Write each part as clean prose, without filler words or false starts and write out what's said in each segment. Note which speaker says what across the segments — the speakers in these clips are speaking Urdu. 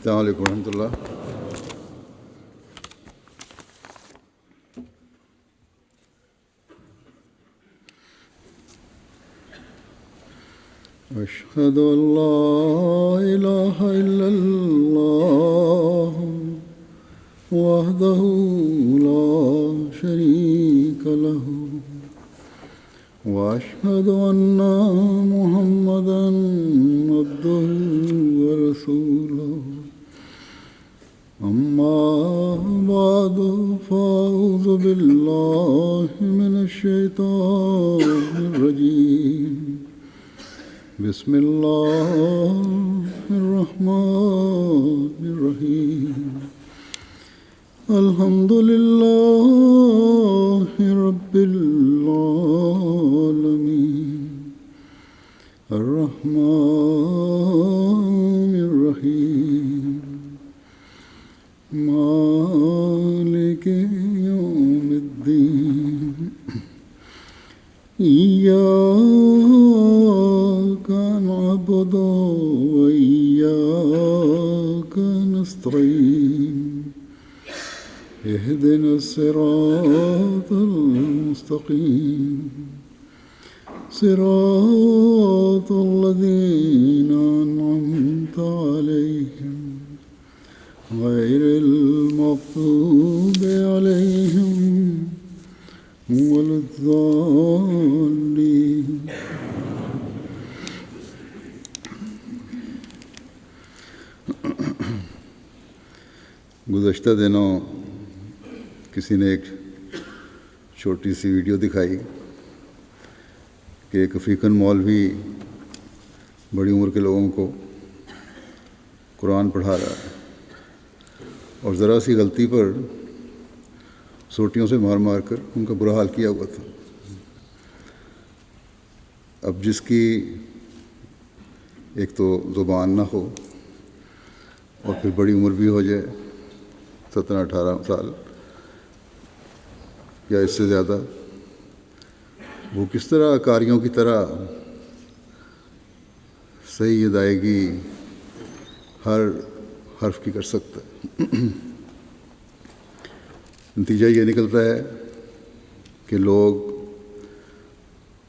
Speaker 1: السلام علیکم ورحمۃ اللہ. أشهد أن لا إله إلا الله وحده لا شريك له وأشهد أن محمدا عبده ورسوله. أما بعد فأعوذ بالله من الشيطان الرجيم. بسم الله الرحمن الرحيم. الحمد لله رب العالمين الرحمن الرحيم مالك يوم الدين. إياك نعبد وإياك نستعين. اهدنا الصراط المستقيم صراط الذين أنعمت عليهم غير المغضوب عليهم ولا الضالين. گزشتہ دنوں کسی نے ایک چھوٹی سی ویڈیو دکھائی کہ ایک افریقن مولوی بڑی عمر کے لوگوں کو قرآن پڑھا رہا ہے اور ذرا سی غلطی پر سوٹیوں سے مار مار کر ان کا برا حال کیا ہوا تھا. اب جس کی ایک تو زبان نہ ہو اور پھر بڑی عمر بھی ہو جائے 17-18 سال یا اس سے زیادہ، وہ کس طرح قاریوں کی طرح صحیح ادائیگی ہر حرف کی کر سکتا ہے؟ نتیجہ یہ نکلتا ہے کہ لوگ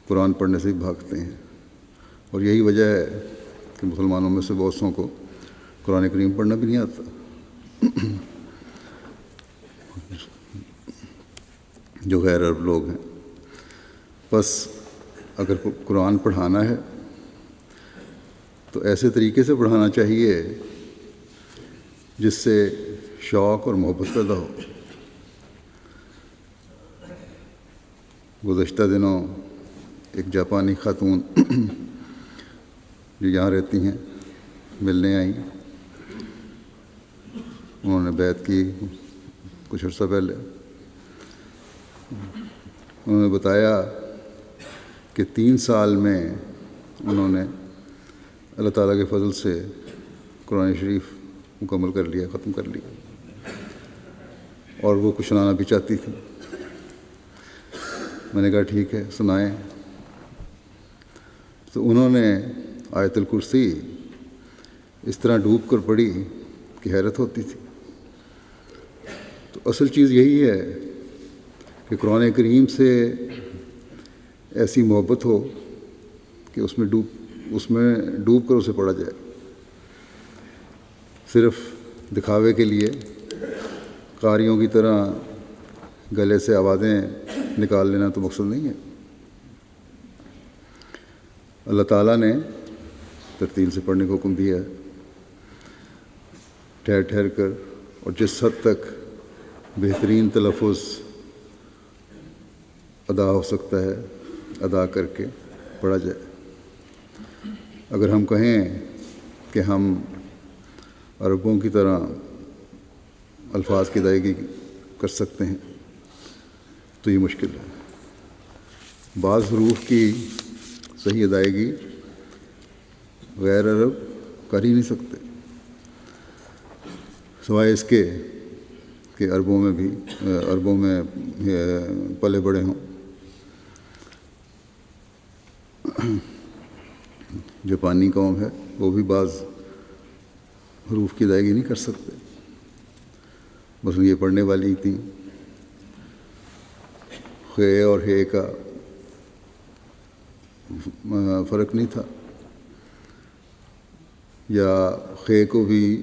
Speaker 1: قرآن پڑھنے سے ہی بھاگتے ہیں، اور یہی وجہ ہے کہ مسلمانوں میں سے بہت سوں کو قرآن کریم پڑھنا بھی نہیں آتا. جو غیر عرب لوگ ہیں. بس اگر قرآن پڑھانا ہے تو ایسے طریقے سے پڑھانا چاہیے جس سے شوق اور محبت پیدا ہو. گزشتہ دنوں ایک جاپانی خاتون جو یہاں رہتی ہیں ملنے آئیں. انہوں نے بیعت کی کچھ عرصہ پہلے. انہوں نے بتایا کہ 3 سال میں انہوں نے اللہ تعالیٰ کے فضل سے قرآن شریف مکمل کر لیا، ختم کر لیا، اور وہ کچھ سنانا بھی چاہتی تھی. میں نے کہا ٹھیک ہے سنائیں. تو انہوں نے آیت الکرسی اس طرح ڈوب کر پڑھی کہ حیرت ہوتی تھی. تو اصل چیز یہی ہے کہ قرآن کریم سے ایسی محبت ہو کہ اس میں ڈوب کر اسے پڑھا جائے. صرف دکھاوے کے لیے قاریوں کی طرح گلے سے آوازیں نکال لینا تو مقصد نہیں ہے. اللہ تعالیٰ نے ترتیل سے پڑھنے کو حکم دیا ہے، ٹھہر ٹھہر کر، اور جس حد تک بہترین تلفظ ادا ہو سکتا ہے ادا کر کے پڑھا جائے. اگر ہم کہیں کہ ہم عربوں کی طرح الفاظ کی ادائیگی کر سکتے ہیں تو یہ مشکل ہے. بعض حروف کی صحیح ادائیگی غیر عرب کر ہی نہیں سکتے، سوائے اس کے کہ عربوں میں پلے بڑے ہوں. جاپانی قوم ہے، وہ بھی بعض حروف کی ادائیگی نہیں کر سکتے. مثلا یہ پڑھنے والی تھیں، خے اور ہے کا فرق نہیں تھا، یا خے کو بھی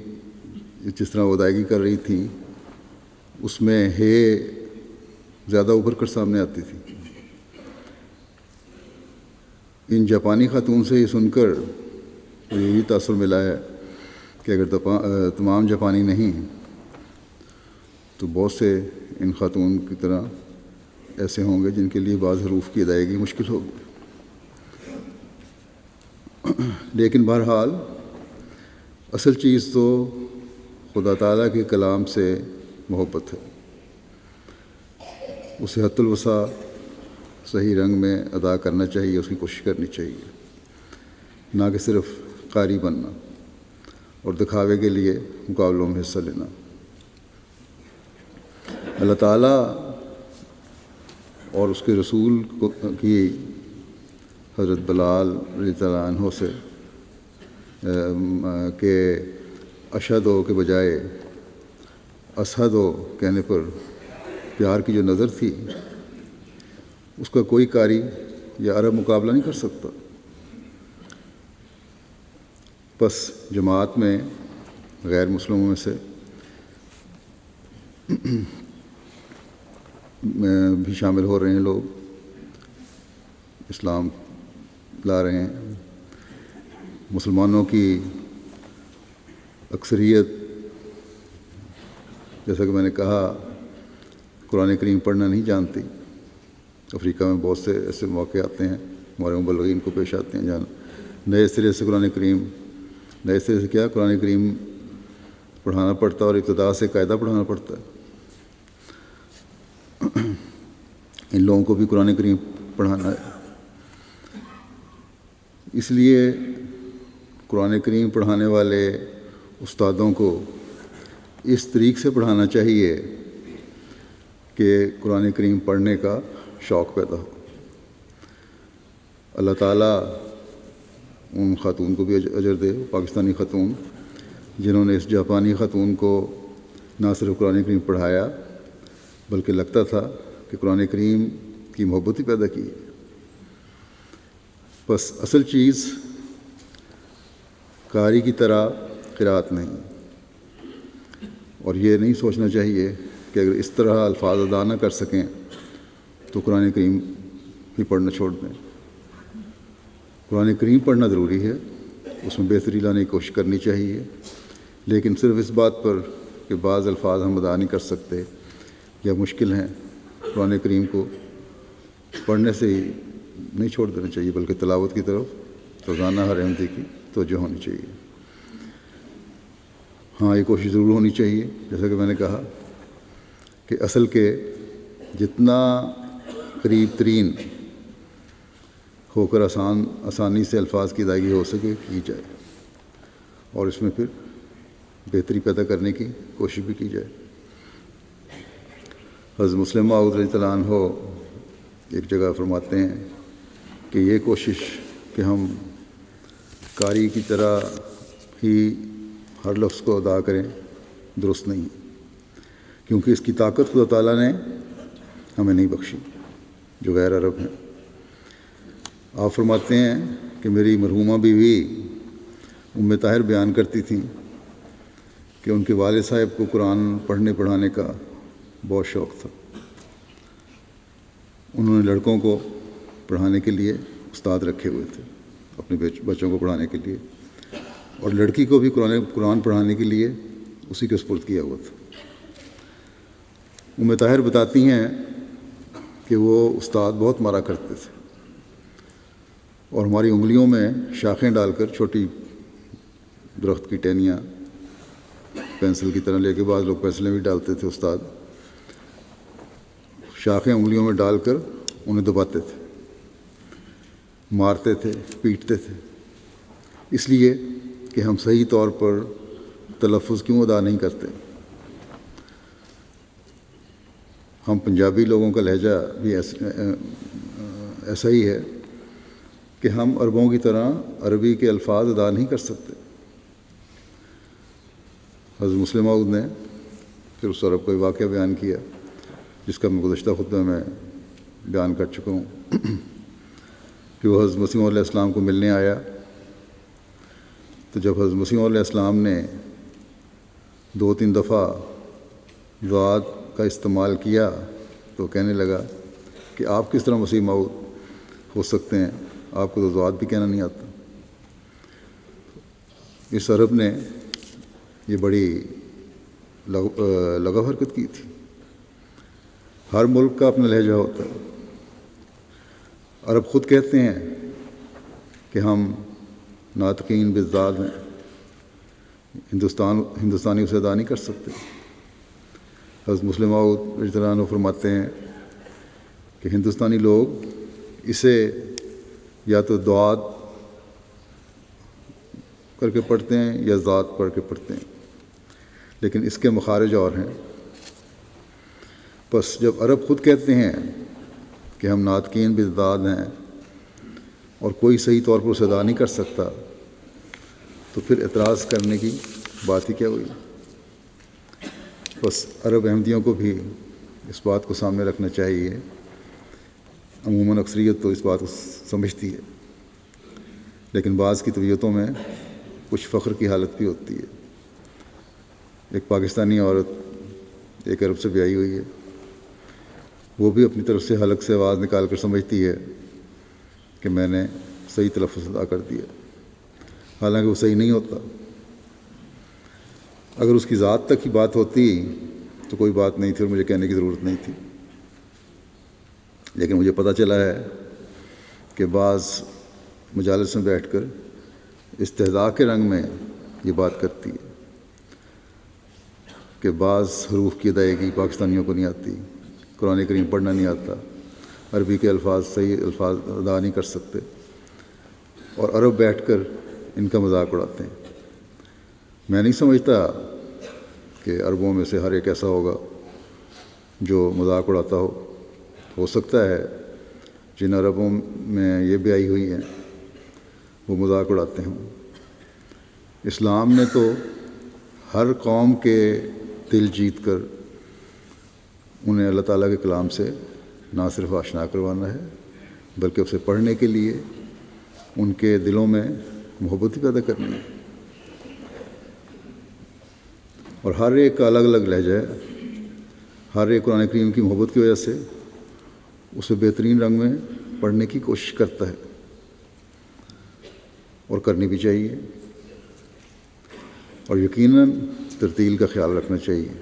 Speaker 1: جس طرح وہ ادائیگی کر رہی تھیں اس میں ہے زیادہ ابھر کر سامنے آتی تھی. ان جاپانی خاتون سے یہ سن کر مجھے یہی تاثر ملا ہے کہ اگر تمام جاپانی نہیں تو بہت سے ان خاتون کی طرح ایسے ہوں گے جن کے لیے بعض حروف کی ادائیگی مشکل ہوگی. لیکن بہرحال اصل چیز تو خدا تعالیٰ کے کلام سے محبت ہے. اسے حد الوسع صحیح رنگ میں ادا کرنا چاہیے، اس کی کوشش کرنی چاہیے، نہ کہ صرف قاری بننا اور دکھاوے کے لیے مقابلوں میں حصہ لینا. اللہ تعالیٰ اور اس کے رسول کی حضرت بلال رضی اللہ عنہ سے کہ اشہدو کے بجائے اشہدو کہنے پر پیار کی جو نظر تھی اس کا کوئی قاری یا عرب مقابلہ نہیں کر سکتا. بس جماعت میں غیر مسلموں میں سے بھی شامل ہو رہے ہیں، لوگ اسلام لا رہے ہیں. مسلمانوں کی اکثریت جیسا کہ میں نے کہا قرآن کریم پڑھنا نہیں جانتی. افریقہ میں بہت سے ایسے مواقع آتے ہیں، ہمارے مبلغین کو پیش آتے ہیں جہاں نئے سرے سے قرآن کریم، نئے سرے سے کیا قرآن کریم پڑھانا پڑتا ہے اور ابتدا سے قاعدہ پڑھانا پڑتا ہے. ان لوگوں کو بھی قرآن کریم پڑھانا ہے. اس لیے قرآن کریم پڑھانے والے استادوں کو اس طریق سے پڑھانا چاہیے کہ قرآن کریم پڑھنے کا شوق پیدا ہو. اللہ تعالیٰ ان خاتون کو بھی اجر دے، پاکستانی خاتون جنہوں نے اس جاپانی خاتون کو نہ صرف قرآن کریم پڑھایا بلکہ لگتا تھا کہ قرآن کریم کی محبت ہی پیدا کی. بس اصل چیز قاری کی طرح قرات نہیں، اور یہ نہیں سوچنا چاہیے کہ اگر اس طرح الفاظ ادا نہ کر سکیں تو قرآن کریم ہی پڑھنا چھوڑ دیں. قرآن کریم پڑھنا ضروری ہے، اس میں بہتری لانے کی کوشش کرنی چاہیے، لیکن صرف اس بات پر کہ بعض الفاظ ہم ادا نہیں کر سکتے یا مشکل ہیں، قرآن کریم کو پڑھنے سے ہی نہیں چھوڑ دینا چاہیے، بلکہ تلاوت کی طرف روزانہ ہر احمدی کی توجہ ہونی چاہیے. ہاں یہ کوشش ضرور ہونی چاہیے جیسا کہ میں نے کہا کہ اصل کے جتنا قریب ترین ہو کر آسانی سے الفاظ کی ادائیگی ہو سکے کی جائے، اور اس میں پھر بہتری پیدا کرنے کی کوشش بھی کی جائے. حضرت مسلم موعود رضی اللہ عنہ ایک جگہ فرماتے ہیں کہ یہ کوشش کہ ہم قاری کی طرح ہی ہر لفظ کو ادا کریں درست نہیں، کیونکہ اس کی طاقت خدا تعالیٰ نے ہمیں نہیں بخشی جو غیر عرب ہیں. آپ فرماتے ہیں کہ میری مرحومہ بیوی ام طاہر بیان کرتی تھیں کہ ان کے والد صاحب کو قرآن پڑھنے پڑھانے کا بہت شوق تھا. انہوں نے لڑکوں کو پڑھانے کے لیے استاد رکھے ہوئے تھے اپنے بچوں کو پڑھانے کے لیے، اور لڑکی کو بھی قرآن پڑھانے کے لیے اسی کے سپرد کیا ہوا تھا. ام طاہر بتاتی ہیں کہ وہ استاد بہت مارا کرتے تھے اور ہماری انگلیوں میں شاخیں ڈال کر، چھوٹی درخت کی ٹہنیاں پینسل کی طرح لے کے، بعض لوگ پینسلیں بھی ڈالتے تھے، استاد شاخیں انگلیوں میں ڈال کر انہیں دباتے تھے، مارتے تھے، پیٹتے تھے، اس لیے کہ ہم صحیح طور پر تلفظ کیوں ادا نہیں کرتے. ہم پنجابی لوگوں کا لہجہ بھی ایسا ہی ہے کہ ہم عربوں کی طرح عربی کے الفاظ ادا نہیں کر سکتے. حضرت مسلم موعود نے پھر اس عرب کا واقعہ بیان کیا جس کا میں گزشتہ خطبہ میں بیان کر چکا ہوں کہ وہ حضرت مسیح علیہ السلام کو ملنے آیا، تو جب حضرت مسیح علیہ السلام نے 2-3 دفعہ ذات کا استعمال کیا تو کہنے لگا کہ آپ کس طرح مسیح موعود ہو سکتے ہیں، آپ کو تو ذات بھی کہنا نہیں آتا۔ اس عرب نے یہ بڑی لغو حرکت کی تھی۔ ہر ملک کا اپنا لہجہ ہوتا ہے۔ عرب خود کہتے ہیں کہ ہم ناطقین بالذات ہیں، ہندوستانی اسے ادا نہیں کر سکتے۔ حضرت مسلم موعود رضی اللہ عنہ فرماتے ہیں کہ ہندوستانی لوگ اسے یا تو دعات کر کے پڑھتے ہیں یا ذات پڑھ کے پڑھتے ہیں، لیکن اس کے مخارج اور ہیں۔ بس جب عرب خود کہتے ہیں کہ ہم ناطقین بالذات ہیں اور کوئی صحیح طور پر اسے ادا نہیں کر سکتا، تو پھر اعتراض کرنے کی بات ہی کیا ہوئی۔ بس عرب احمدیوں کو بھی اس بات کو سامنے رکھنا چاہیے۔ عموماً اکثریت تو اس بات کو سمجھتی ہے، لیکن بعض کی طبیعتوں میں کچھ فخر کی حالت بھی ہوتی ہے۔ ایک پاکستانی عورت ایک عرب سے بیاہی ہوئی ہے، وہ بھی اپنی طرف سے حلق سے آواز نکال کر سمجھتی ہے کہ میں نے صحیح تلفظ ادا کر دیا، حالانکہ وہ صحیح نہیں ہوتا۔ اگر اس کی ذات تک ہی بات ہوتی تو کوئی بات نہیں تھی اور مجھے کہنے کی ضرورت نہیں تھی، لیکن مجھے پتہ چلا ہے کہ بعض مجالس میں بیٹھ کر استہزاء کے رنگ میں یہ بات کرتی ہے کہ بعض حروف کی ادائیگی پاکستانیوں کو نہیں آتی، قرآن کریم پڑھنا نہیں آتا، عربی کے الفاظ صحیح الفاظ ادا نہیں کر سکتے، اور عرب بیٹھ کر ان کا مذاق اڑاتے ہیں۔ میں نہیں سمجھتا کہ عربوں میں سے ہر ایک ایسا ہوگا جو مذاق اڑاتا ہو سکتا ہے جن عربوں میں یہ بیاہی ہوئی ہیں وہ مذاق اڑاتے ہیں۔ اسلام نے تو ہر قوم کے دل جیت کر انہیں اللہ تعالیٰ کے کلام سے نہ صرف آشنا کروانا ہے بلکہ اسے پڑھنے کے لیے ان کے دلوں میں محبت بھی پیدا کرنی ہے۔ اور ہر ایک کا الگ الگ لہجہ ہے، ہر ایک قرآن کریم کی محبت کی وجہ سے اسے بہترین رنگ میں پڑھنے کی کوشش کرتا ہے، اور کرنی بھی چاہیے، اور یقیناً ترتیل کا خیال رکھنا چاہیے۔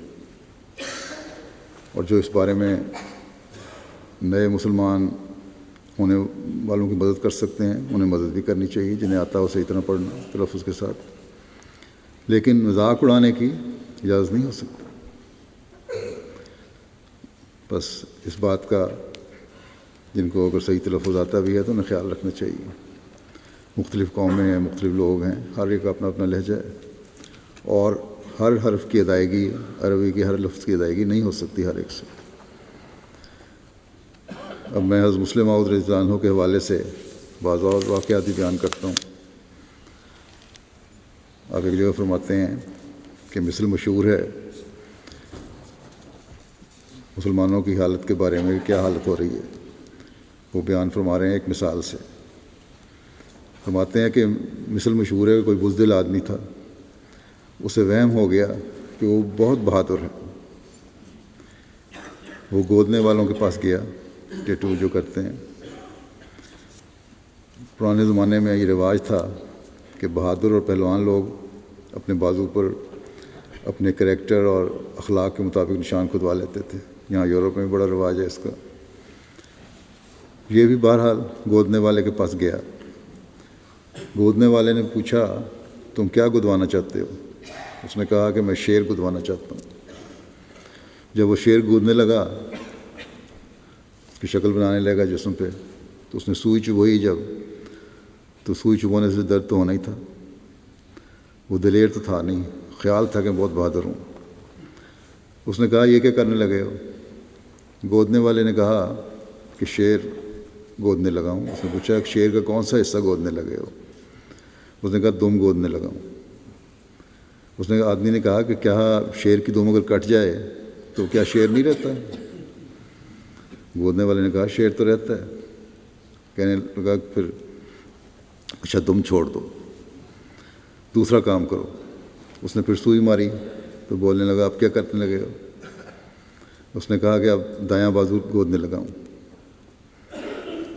Speaker 1: اور جو اس بارے میں نئے مسلمان ہونے والوں کی مدد کر سکتے ہیں انہیں مدد بھی کرنی چاہیے، جنہیں آتا ہو صحیح طرح پڑھنا تلفظ کے ساتھ، لیکن مذاق اڑانے کی اجازت نہیں ہو سکتی۔ بس اس بات کا جن کو اگر صحیح تلفظ آتا بھی ہے تو انہیں خیال رکھنا چاہیے۔ مختلف قومیں ہیں، مختلف لوگ ہیں، ہر ایک اپنا اپنا لہجہ ہے، اور ہر حرف کی ادائیگی، عربی کے ہر لفظ کی ادائیگی نہیں ہو سکتی ہر ایک سے۔ اب میں حضرت مسلم موعود رضی اللہ عنہ کے حوالے سے بعض اور واقعات بھی بیان کرتا ہوں۔ آپ ایک جگہ فرماتے ہیں کہ مثل مشہور ہے مسلمانوں کی حالت کے بارے میں کیا حالت ہو رہی ہے، وہ بیان فرما رہے ہیں ایک مثال سے۔ فرماتے ہیں کہ مثل مشہور ہے کہ کوئی بزدل آدمی تھا، اسے وہم ہو گیا کہ وہ بہت بہادر ہے۔ وہ گودنے والوں کے پاس گیا، ٹیٹو جو کرتے ہیں۔ پرانے زمانے میں یہ رواج تھا کہ بہادر اور پہلوان لوگ اپنے بازو پر اپنے کریکٹر اور اخلاق کے مطابق نشان کھدوا لیتے تھے۔ یہاں یورپ میں بڑا رواج ہے اس کا۔ یہ بھی بہرحال گودنے والے کے پاس گیا۔ گودنے والے نے پوچھا تم کیا گدوانا چاہتے ہو؟ اس نے کہا کہ میں شیر گدوانا چاہتا ہوں۔ جب وہ شیر گودنے لگا، اس کی شکل بنانے لگا جسم پہ، تو اس نے سوئی چبھوئی جب، تو سوئی چبھونے سے درد تو ہونا ہی تھا۔ وہ دلیر تو تھا نہیں، خیال تھا کہ بہت بہادر ہوں۔ اس نے کہا یہ کیا کرنے لگے ہو؟ گودنے والے نے کہا کہ شیر گودنے لگا ہوں۔ اس نے پوچھا کہ شیر کا کون سا حصہ گودنے لگے ہو؟ اس نے کہا دم گودنے لگا ہوں۔ اس نے آدمی نے کہا کہ کیا شیر کی دم اگر کٹ جائے تو کیا شیر نہیں رہتا؟ گودنے والے نے کہا شیر تو رہتا ہے۔ کہنے لگا پھر اچھا تم چھوڑ دو، دوسرا کام کرو۔ اس نے پھر سوئی ماری تو بولنے لگا اب کیا کرنے لگے ہو؟ اس نے کہا کہ اب دایاں بازو گودنے لگا ہوں۔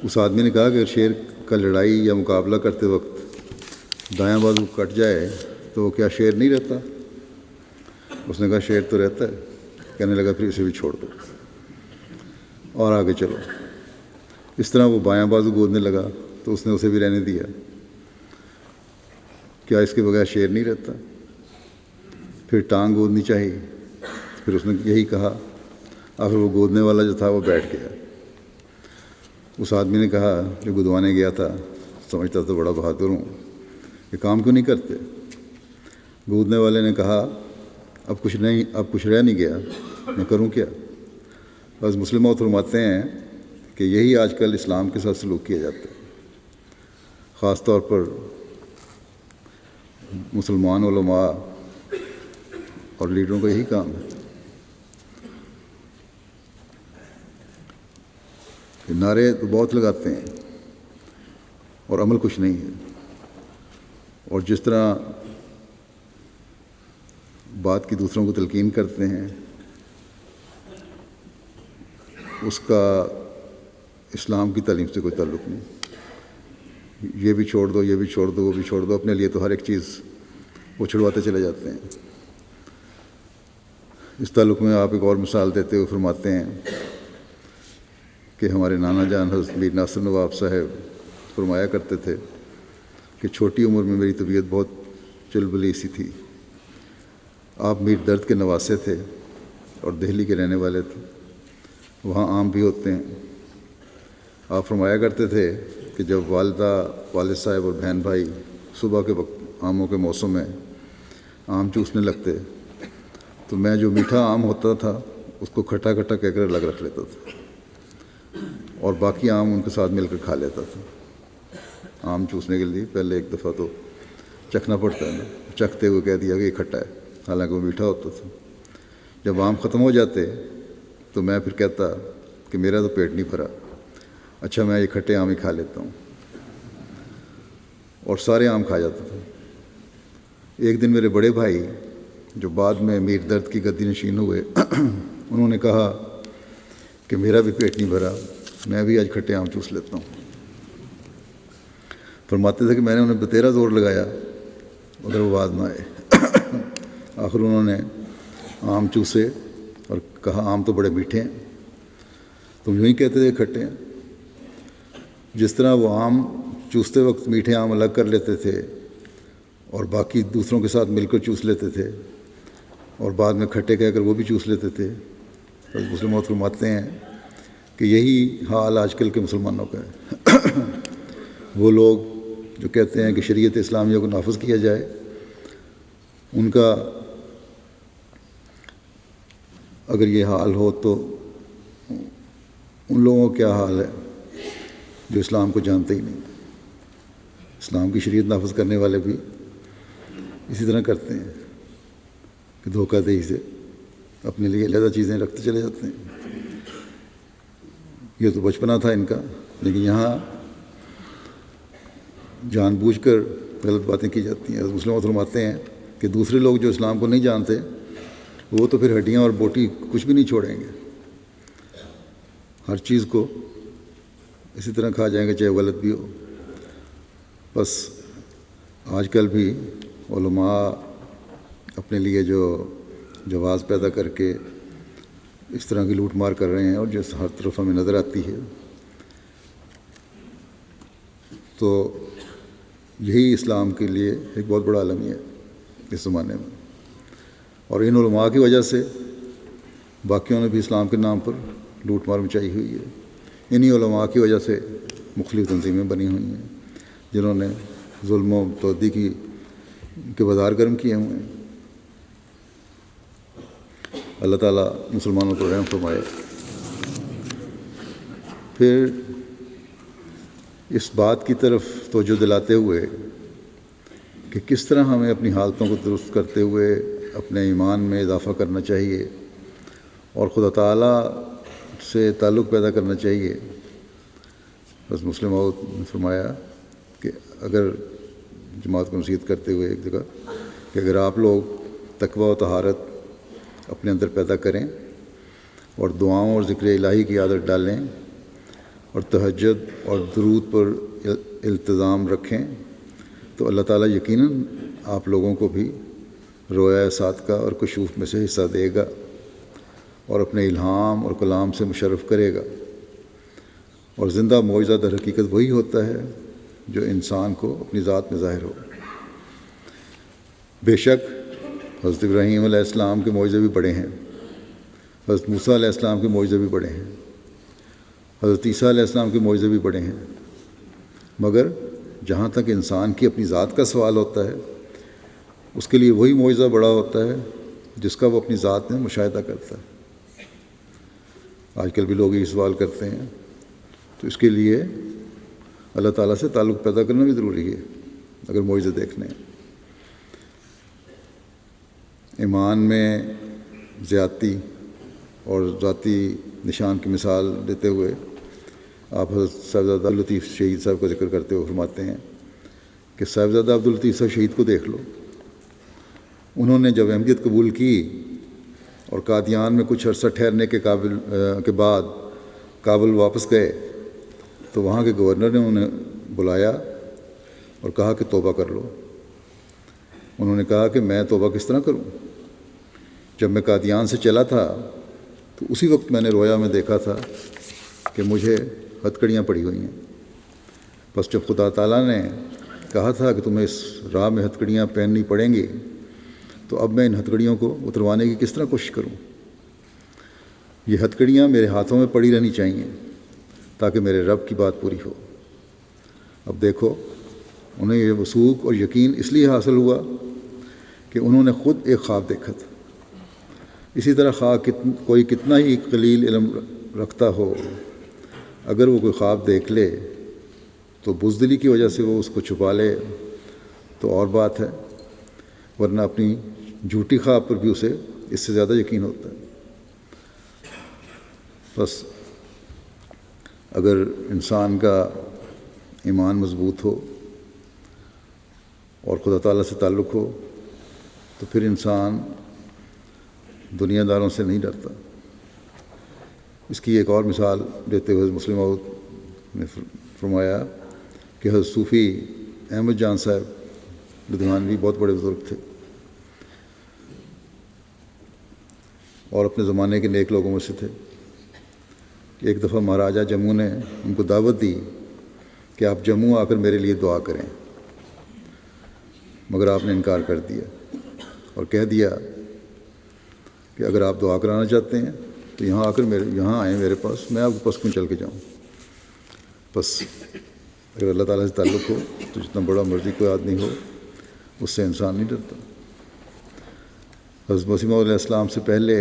Speaker 1: اس آدمی نے کہا کہ شیر کا لڑائی یا مقابلہ کرتے وقت دایاں بازو کٹ جائے تو کیا شیر نہیں رہتا؟ اس نے کہا شیر تو رہتا ہے۔ کہنے لگا پھر اسے بھی چھوڑ دو اور آگے چلو۔ اس طرح وہ بایاں بازو گودنے لگا تو اس نے اسے بھی رہنے دیا۔ کیا اس کے بغیر شیر نہیں رہتا؟ پھر ٹانگ گودنی چاہیے، پھر اس نے یہی کہا۔ آخر وہ گودنے والا جو تھا وہ بیٹھ گیا۔ اس آدمی نے کہا جو گدوانے گیا تھا، سمجھتا تو بڑا بہادر ہوں، یہ کام کیوں نہیں کرتے؟ گودنے والے نے کہا اب کچھ رہ نہیں گیا، میں کروں کیا؟ بس مسلم فرماتے ہیں کہ یہی آج کل اسلام کے ساتھ سلوک کیا جاتا ہے، خاص طور پر مسلمان علماء اور لیڈروں کا یہی کام ہے کہ نعرے تو بہت لگاتے ہیں اور عمل کچھ نہیں ہے، اور جس طرح بات کی دوسروں کو تلقین کرتے ہیں اس کا اسلام کی تعلیم سے کوئی تعلق نہیں۔ یہ بھی چھوڑ دو، یہ بھی چھوڑ دو، وہ بھی چھوڑ دو، اپنے لیے تو ہر ایک چیز وہ چھڑواتے چلے جاتے ہیں۔ اس تعلق میں آپ ایک اور مثال دیتے ہوئے فرماتے ہیں کہ ہمارے نانا جان حضرت میر ناصر نواب صاحب فرمایا کرتے تھے کہ چھوٹی عمر میں میری طبیعت بہت چلبلی سی تھی۔ آپ میر درد کے نواسے تھے اور دہلی کے رہنے والے تھے، وہاں آم بھی ہوتے ہیں۔ آپ فرمایا کرتے تھے کہ جب والدہ، والد صاحب اور بہن بھائی صبح کے وقت آموں کے موسم میں آم چوسنے لگتے تو میں جو میٹھا آم ہوتا تھا اس کو کھٹا کھٹا کہہ کر الگ رکھ لیتا تھا اور باقی آم ان کے ساتھ مل کر کھا لیتا تھا۔ آم چوسنے کے لیے پہلے ایک دفعہ تو چکھنا پڑتا ہے نا، چکھتے ہوئے کہہ دیا کہ یہ کھٹا ہے، حالانکہ وہ میٹھا ہوتا تھا۔ جب آم ختم ہو جاتے تو میں پھر کہتا کہ میرا تو پیٹ نہیں بھرا، اچھا میں یہ کھٹے آم ہی کھا لیتا ہوں، اور سارے آم کھا جاتا تھا۔ ایک دن میرے بڑے بھائی جو بعد میں میر درد کی گدی نشین ہوئے انہوں نے کہا کہ میرا بھی پیٹ نہیں بھرا، میں بھی آج کھٹے آم چوس لیتا ہوں۔ فرماتے تھے کہ میں نے انہیں بتیرا زور لگایا مگر وہ باز نہ آئے۔ آخر انہوں نے آم چوسے اور کہا آم تو بڑے میٹھے ہیں، تم یوں ہی کہتے تھے کھٹے ہیں۔ جس طرح وہ آم چوستے وقت میٹھے آم الگ کر لیتے تھے اور باقی دوسروں کے ساتھ مل کر چوس لیتے تھے اور بعد میں کھٹے کہہ کر وہ بھی چوس لیتے تھے، تو مسلم فرماتے ہیں کہ یہی حال آج کل کے مسلمانوں کا ہے۔ وہ لوگ جو کہتے ہیں کہ شریعت اسلامیہ کو نافذ کیا جائے، ان کا اگر یہ حال ہو تو ان لوگوں کا کیا حال ہے جو اسلام کو جانتے ہی نہیں۔ اسلام کی شریعت نافذ کرنے والے بھی اسی طرح کرتے ہیں کہ دھوکہ دہی سے اپنے لیے علیحدہ چیزیں رکھتے چلے جاتے ہیں۔ یہ تو بچپنا تھا ان کا، لیکن یہاں جان بوجھ کر غلط باتیں کی جاتی ہیں۔ مسلم فرماتے ہیں کہ دوسرے لوگ جو اسلام کو نہیں جانتے وہ تو پھر ہڈیاں اور بوٹی کچھ بھی نہیں چھوڑیں گے، ہر چیز کو اسی طرح کھا جائیں گے چاہے غلط بھی ہو۔ بس آج کل بھی علماء اپنے لیے جو جواز پیدا کر کے اس طرح کی لوٹ مار کر رہے ہیں اور جس ہر طرف ہمیں نظر آتی ہے، تو یہی اسلام کے لیے ایک بہت بڑا المیہ ہے اس زمانے میں، اور ان علماء کی وجہ سے باقیوں نے بھی اسلام کے نام پر لوٹ مار مچائی ہوئی ہے۔ انہی علماء کی وجہ سے مختلف تنظیمیں بنی ہوئی ہیں جنہوں نے ظلم و تودی کے بازار گرم کیے ہوئے ہیں۔ اللہ تعالیٰ مسلمانوں کو رحم فرمائے۔ پھر اس بات کی طرف توجہ دلاتے ہوئے کہ کس طرح ہمیں اپنی حالتوں کو درست کرتے ہوئے اپنے ایمان میں اضافہ کرنا چاہیے اور خدا تعالیٰ سے تعلق پیدا کرنا چاہیے۔ بس مسلم موعود نے فرمایا کہ اگر جماعت کو نصیحت کرتے ہوئے ایک جگہ کہ اگر آپ لوگ تقوی و طہارت اپنے اندر پیدا کریں اور دعاؤں اور ذکر الہی کی عادت ڈالیں اور تہجد اور درود پر التزام رکھیں تو اللہ تعالیٰ یقیناً آپ لوگوں کو بھی رویا صادقہ اور کشوف میں سے حصہ دے گا اور اپنے الہام اور کلام سے مشرف کرے گا۔ اور زندہ معجزہ در حقیقت وہی ہوتا ہے جو انسان کو اپنی ذات میں ظاہر ہو۔ بے شک حضرت ابراہیم علیہ السلام کے معجزے بھی بڑے ہیں، حضرت موسیٰ علیہ السلام کے معجزے بھی بڑے ہیں، حضرت عیسیٰ علیہ السلام کے معجزے بھی بڑے ہیں، مگر جہاں تک انسان کی اپنی ذات کا سوال ہوتا ہے اس کے لیے وہی معجزہ بڑا ہوتا ہے جس کا وہ اپنی ذات میں مشاہدہ کرتا ہے۔ آج کل بھی لوگ یہ سوال کرتے ہیں، تو اس کے لیے اللہ تعالیٰ سے تعلق پیدا کرنا بھی ضروری ہے اگر معجزے دیکھنے ہیں۔ ایمان میں زیادتی اور ذاتی نشان کی مثال دیتے ہوئے آپ حضرت صاحبزادہ عبداللطیف شہید صاحب کا ذکر کرتے ہوئے فرماتے ہیں کہ صاحبزادہ عبداللطیف صاحب شہید کو دیکھ لو، انہوں نے جب احمدیت قبول کی اور قادیان میں کچھ عرصہ ٹھہرنے کے بعد کابل واپس گئے تو وہاں کے گورنر نے انہیں بلایا اور کہا کہ توبہ کر لو۔ انہوں نے کہا کہ میں توبہ کس طرح کروں؟ جب میں قادیان سے چلا تھا تو اسی وقت میں نے رویا میں دیکھا تھا کہ مجھے ہتھکڑیاں پڑی ہوئی ہیں، بس جب خدا تعالیٰ نے کہا تھا کہ تمہیں اس راہ میں ہتھکڑیاں پہننی پڑیں گی تو اب میں ان ہتھکڑیوں کو اتروانے کی کس طرح کوشش کروں؟ یہ ہتھکڑیاں میرے ہاتھوں میں پڑی رہنی چاہیے تاکہ میرے رب کی بات پوری ہو۔ اب دیکھو، انہیں یہ وثوق اور یقین اس لیے حاصل ہوا کہ انہوں نے خود ایک خواب دیکھا تھا۔ اسی طرح کوئی کتنا ہی قلیل علم رکھتا ہو، اگر وہ کوئی خواب دیکھ لے تو بزدلی کی وجہ سے وہ اس کو چھپا لے تو اور بات ہے، ورنہ اپنی جھوٹی خواب پر بھی اسے اس سے زیادہ یقین ہوتا ہے۔ بس اگر انسان کا ایمان مضبوط ہو اور خدا تعالیٰ سے تعلق ہو تو پھر انسان دنیا داروں سے نہیں ڈرتا۔ اس کی ایک اور مثال دیتے ہوئے مسلم موعود نے فرمایا کہ حضرت صوفی احمد جان صاحب لدھیانوی بہت بڑے بزرگ تھے اور اپنے زمانے کے نیک لوگوں میں سے تھے۔ ایک دفعہ مہاراجہ جموں نے ان کو دعوت دی کہ آپ جموں آ کر میرے لیے دعا کریں، مگر آپ نے انکار کر دیا اور کہہ دیا کہ اگر آپ دعا کرانا چاہتے ہیں تو یہاں آ کر یہاں آئیں میرے پاس، میں آپ کے پاس کیوں چل کے جاؤں۔ بس اگر اللہ تعالیٰ سے تعلق ہو تو جتنا بڑا مرضی کوئی آدمی ہو اس سے انسان نہیں ڈرتا۔ حضرت مسیح موعود علیہ السلام سے پہلے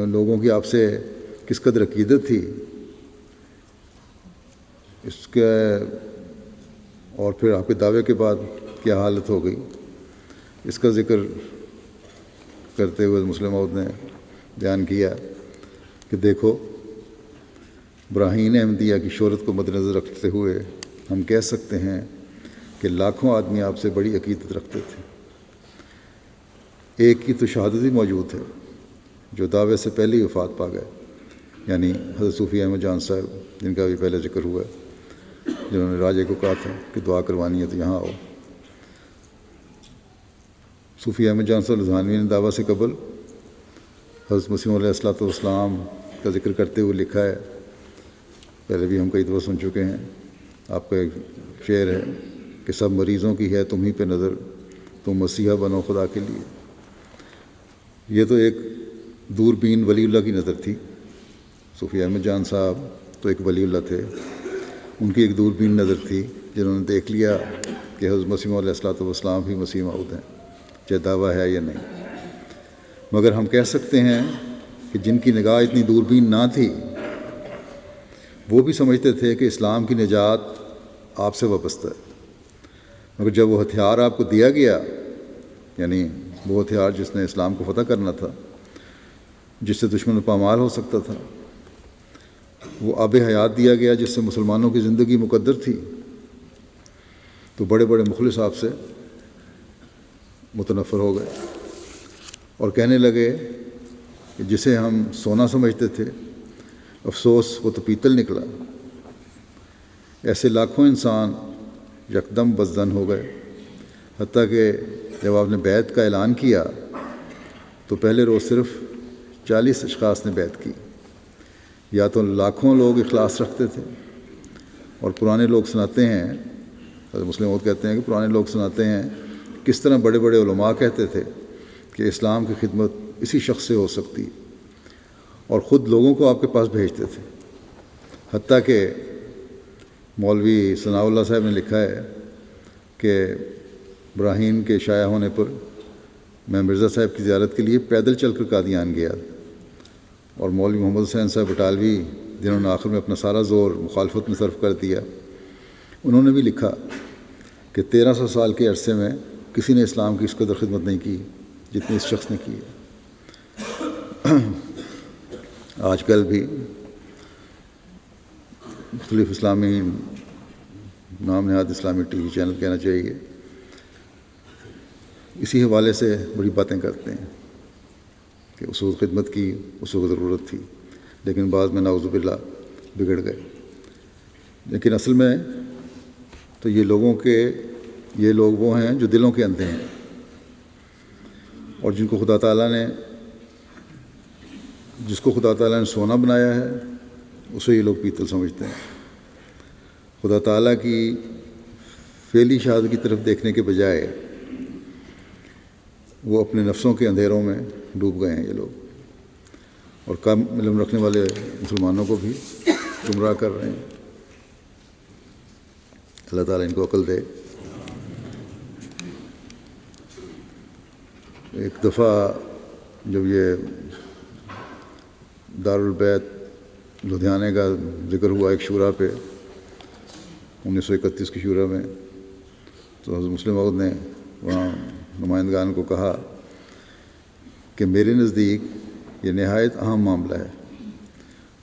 Speaker 1: لوگوں کی آپ سے کس قدر عقیدت تھی اس کے، اور پھر آپ کے دعوے کے بعد کیا حالت ہو گئی، اس کا ذکر کرتے ہوئے مسلم موعود نے بیان کیا کہ دیکھو، براہین احمدیہ کی شہرت کو مد نظر رکھتے ہوئے ہم کہہ سکتے ہیں کہ لاکھوں آدمی آپ سے بڑی عقیدت رکھتے تھے۔ ایک کی تو شہادت بھی موجود ہے جو دعوے سے پہلے ہی وفات پا گئے، یعنی حضرت صوفی احمد جان صاحب جن کا بھی پہلے ذکر ہوا ہے، جنہوں نے راجے کو کہا تھا کہ دعا کروانی ہے تو یہاں آؤ۔ صوفی احمد جان صاحب لدھیانوی نے دعویٰ سے قبل حضرت مسیح علیہ السلام کا ذکر کرتے ہوئے لکھا ہے، پہلے بھی ہم کئی دفعہ سن چکے ہیں، آپ کا ایک شعر ہے کہ سب مریضوں کی ہے تمہیں پہ نظر، تم مسیحا بنو خدا کے لیے۔ یہ تو ایک دوربین ولی اللہ کی نظر تھی۔ صوفی احمد جان صاحب تو ایک ولی اللہ تھے، ان کی ایک دوربین نظر تھی، جنہوں نے دیکھ لیا کہ حضرت مسیح علیہ السلام بھی مسیح موعود ہیں، چاہے دعویٰ ہے یا نہیں۔ مگر ہم کہہ سکتے ہیں کہ جن کی نگاہ اتنی دوربین نہ تھی وہ بھی سمجھتے تھے کہ اسلام کی نجات آپ سے وابستہ ہے، مگر جب وہ ہتھیار آپ کو دیا گیا، یعنی وہ ہتھیار جس نے اسلام کو فتح کرنا تھا، جس سے دشمن پامال ہو سکتا تھا، وہ آب حیات دیا گیا جس سے مسلمانوں کی زندگی مقدر تھی، تو بڑے بڑے مخلص آپ سے متنفر ہو گئے اور کہنے لگے کہ جسے ہم سونا سمجھتے تھے افسوس وہ تو پیتل نکلا۔ ایسے لاکھوں انسان یکدم بزدن ہو گئے، حتیٰ کہ جب آپ نے بیعت کا اعلان کیا تو پہلے روز صرف 40 اشخاص نے بیعت کی۔ یا تو لاکھوں لوگ اخلاص رکھتے تھے، اور پرانے لوگ سناتے ہیں، حضرت مسلم موعود کہتے ہیں کہ پرانے لوگ سناتے ہیں کس طرح بڑے بڑے علماء کہتے تھے کہ اسلام کی خدمت اسی شخص سے ہو سکتی، اور خود لوگوں کو آپ کے پاس بھیجتے تھے۔ حتیٰ کہ مولوی ثناء اللہ صاحب نے لکھا ہے کہ براہین کے شائع ہونے پر میں مرزا صاحب کی زیارت کے لیے پیدل چل کر قادیان گیا، اور مولوی محمد حسین صاحب بٹالوی جنہوں نے آخر میں اپنا سارا زور مخالفت میں صرف کر دیا، انہوں نے بھی لکھا کہ 1300 سال کے عرصے میں کسی نے اسلام کی اس قدر خدمت نہیں کی جتنی اس شخص نے کی ہے۔ آج کل بھی مختلف اسلامی نام نہاد اسلامی ٹی وی چینل کہنا چاہیے اسی حوالے سے بڑی باتیں کرتے ہیں کہ اصول خدمت کی اس وقت ضرورت تھی، لیکن بعد میں نعوذ باللہ بگڑ گئے۔ لیکن اصل میں تو یہ لوگ وہ ہیں جو دلوں کے اندھے ہیں، اور جس کو خدا تعالیٰ نے سونا بنایا ہے اسے یہ لوگ پیتل سمجھتے ہیں۔ خدا تعالیٰ کی فعلی شہادت کی طرف دیکھنے کے بجائے وہ اپنے نفسوں کے اندھیروں میں ڈوب گئے ہیں یہ لوگ، اور کم علم رکھنے والے مسلمانوں کو بھی گمراہ کر رہے ہیں۔ اللہ تعالیٰ ان کو عقل دے۔ ایک دفعہ جب یہ دارالبیت لدھیانے کا ذکر ہوا ایک شورا پہ 1931 کی شورا میں، تو حضرت مسلم موعود نے وہاں نمائندگان کو کہا کہ میرے نزدیک یہ نہایت اہم معاملہ ہے،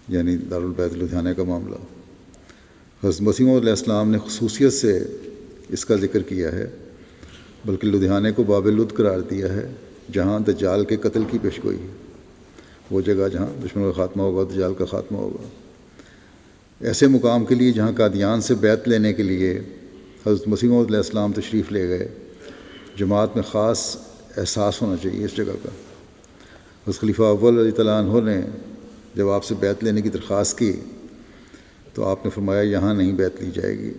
Speaker 1: یعنی دارالبیت لدھیانے کا معاملہ۔ حضرت مسیح موعود علیہ السلام نے خصوصیت سے اس کا ذکر کیا ہے، بلکہ لدھیانے کو باب لد قرار دیا ہے جہاں دجال کے قتل کی پیشگوئی ہے، وہ جگہ جہاں دشمن کا خاتمہ ہوگا، دجال کا خاتمہ ہوگا۔ ایسے مقام کے لیے جہاں قادیان سے بیعت لینے کے لیے حضرت مسیح موعود علیہ السلام تشریف لے گئے، جماعت میں خاص احساس ہونا چاہیے اس جگہ کا۔ حضرت خلیفہ اول رضی اللہ عنہ نے جب آپ سے بیعت لینے کی درخواست کی تو آپ نے فرمایا یہاں نہیں بیعت لی جائے گی،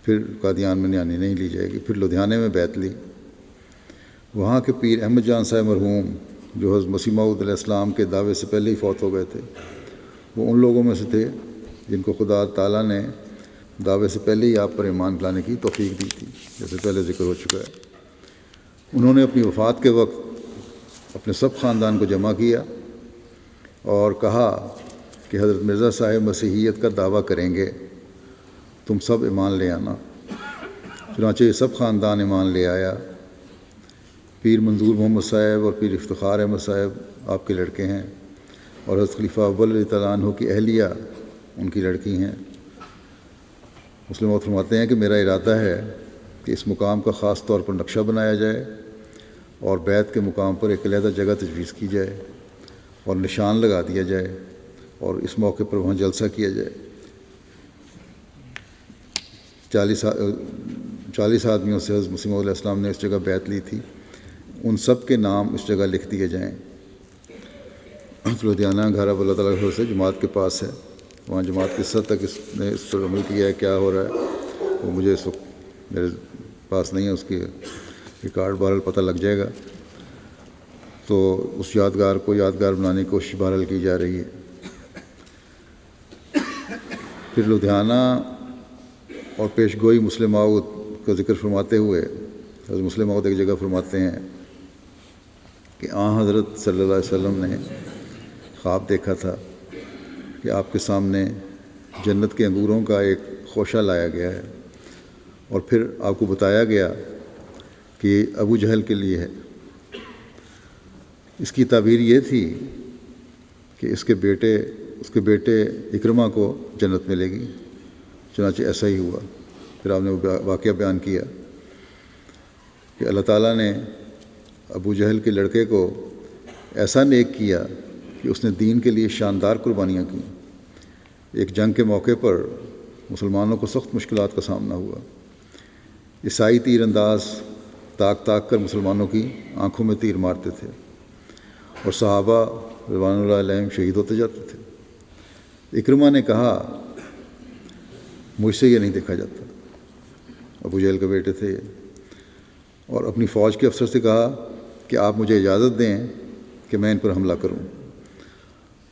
Speaker 1: پھر قادیان میں نہیں لی جائے گی۔ پھر لدھیانے میں بیعت لی۔ وہاں کے پیر احمد جان صاحب مرحوم جو حضرت مسیح موعود علیہ السلام کے دعوے سے پہلے ہی فوت ہو گئے تھے، وہ ان لوگوں میں سے تھے جن کو خدا تعالیٰ نے دعوے سے پہلے ہی آپ پر ایمان لانے کی توفیق دی تھی، جیسے پہلے ذکر ہو چکا ہے۔ انہوں نے اپنی وفات کے وقت اپنے سب خاندان کو جمع کیا اور کہا کہ حضرت مرزا صاحب مسیحیت کا دعویٰ کریں گے، تم سب ایمان لے آنا۔ چنانچہ یہ سب خاندان ایمان لے آیا۔ پیر منظور محمد صاحب اور پیر افتخار احمد صاحب آپ کے لڑکے ہیں، اور حضرت خلیفہ اول رضی اللہ عنہ کی اہلیہ ان کی لڑکی ہیں۔ مسلم موعود فرماتے ہیں کہ میرا ارادہ ہے کہ اس مقام کا خاص طور پر نقشہ بنایا جائے اور بیعت کے مقام پر ایک علیحدہ جگہ تجویز کی جائے اور نشان لگا دیا جائے اور اس موقع پر وہاں جلسہ کیا جائے۔ 40 آدمیوں سے حضرت مسیح موعود علیہ السلام نے اس جگہ بیعت لی تھی، ان سب کے نام اس جگہ لکھ دیے جائیں۔ لدھیانہ گھر اب اللہ تعالیٰ کے سے جماعت کے پاس ہے، وہاں جماعت کس حد تک اس نے اس پر عمل کیا ہے، کیا ہو رہا ہے، وہ مجھے اس وقت میرے پاس نہیں ہے، اس کی ریکارڈ بہرحال پتہ لگ جائے گا۔ تو اس یادگار کو یادگار بنانے کی کوشش بہرحال کی جا رہی ہے۔ پھر لدھیانہ اور پیشگوئی مسلم موعود کا ذکر فرماتے ہوئے حضرت مسلم موعود ایک جگہ فرماتے ہیں کہ حضرت صلی اللہ علیہ وسلم نے خواب دیکھا تھا کہ آپ کے سامنے جنت کے انگوروں کا ایک خوشہ لایا گیا ہے اور پھر آپ کو بتایا گیا کہ یہ ابو جہل کے لیے ہے۔ اس کی تعبیر یہ تھی کہ اس کے بیٹے اکرمہ کو جنت ملے گی، چنانچہ ایسا ہی ہوا۔ پھر آپ نے وہ واقعہ بیان کیا کہ اللہ تعالیٰ نے ابو جہل کے لڑکے کو ایسا نیک کیا کہ اس نے دین کے لیے شاندار قربانیاں کیں۔ ایک جنگ کے موقع پر مسلمانوں کو سخت مشکلات کا سامنا ہوا۔ عیسائی تیر انداز تاک کر مسلمانوں کی آنکھوں میں تیر مارتے تھے اور صحابہ رضوان اللہ علیہم شہید ہوتے جاتے تھے۔ اکرمہ نے کہا مجھ سے یہ نہیں دیکھا جاتا، ابو جہل کے بیٹے تھے یہ، اور اپنی فوج کے افسر سے کہا کہ آپ مجھے اجازت دیں کہ میں ان پر حملہ کروں،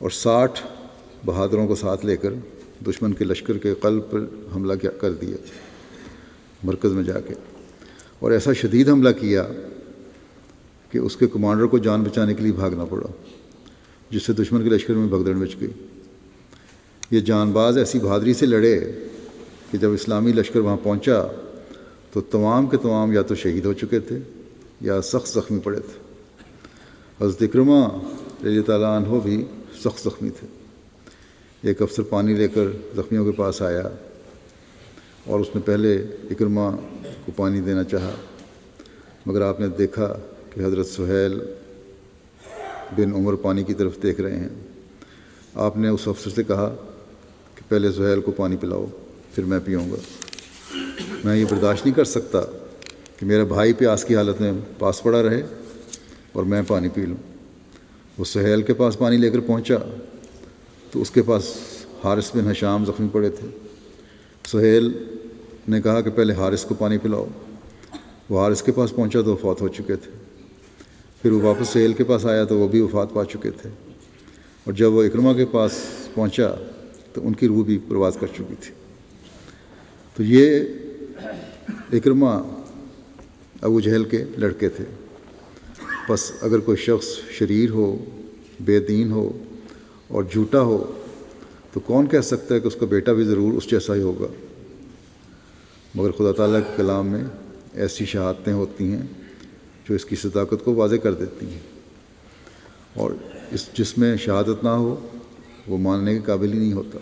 Speaker 1: اور 60 بہادروں کو ساتھ لے کر دشمن کے لشکر کے قلب پر حملہ کر دیا، مرکز میں جا کے، اور ایسا شدید حملہ کیا کہ اس کے کمانڈر کو جان بچانے کے لیے بھاگنا پڑا، جس سے دشمن کے لشکر میں بھگدڑ مچ گئی۔ یہ جان باز ایسی بہادری سے لڑے کہ جب اسلامی لشکر وہاں پہنچا تو تمام کے تمام یا تو شہید ہو چکے تھے یا سخت زخمی پڑے تھے۔ حضرت اکرمہ رضی اللہ تعالیٰ عنہ بھی سخت زخمی تھے۔ ایک افسر پانی لے کر زخمیوں کے پاس آیا اور اس نے پہلے اکرمہ کو پانی دینا چاہا، مگر آپ نے دیکھا کہ حضرت سہیل بن عمر پانی کی طرف دیکھ رہے ہیں۔ آپ نے اس افسر سے کہا کہ پہلے سہیل کو پانی پلاؤ، پھر میں پیوں گا۔ میں یہ برداشت نہیں کر سکتا کہ میرا بھائی پیاس کی حالت میں پاس پڑا رہے اور میں پانی پی لوں۔ وہ سہیل کے پاس پانی لے کر پہنچا تو اس کے پاس حارث بن ہشام زخمی پڑے تھے۔ سہیل نے کہا کہ پہلے حارث کو پانی پلاؤ۔ وہ حارث کے پاس پہنچا تو وفات ہو چکے تھے۔ پھر وہ واپس سہیل کے پاس آیا تو وہ بھی وفات پا چکے تھے، اور جب وہ اکرمہ کے پاس پہنچا تو ان کی روح بھی پرواز کر چکی تھی۔ تو یہ اکرمہ ابو جہل کے لڑکے تھے۔ بس اگر کوئی شخص شریر ہو، بے دین ہو اور جھوٹا ہو تو کون کہہ سکتا ہے کہ اس کا بیٹا بھی ضرور اس جیسا ہی ہوگا؟ مگر خدا تعالیٰ کے کلام میں ایسی شہادتیں ہوتی ہیں جو اس کی صداقت کو واضح کر دیتی ہیں، اور جس میں شہادت نہ ہو وہ ماننے کے قابل ہی نہیں ہوتا۔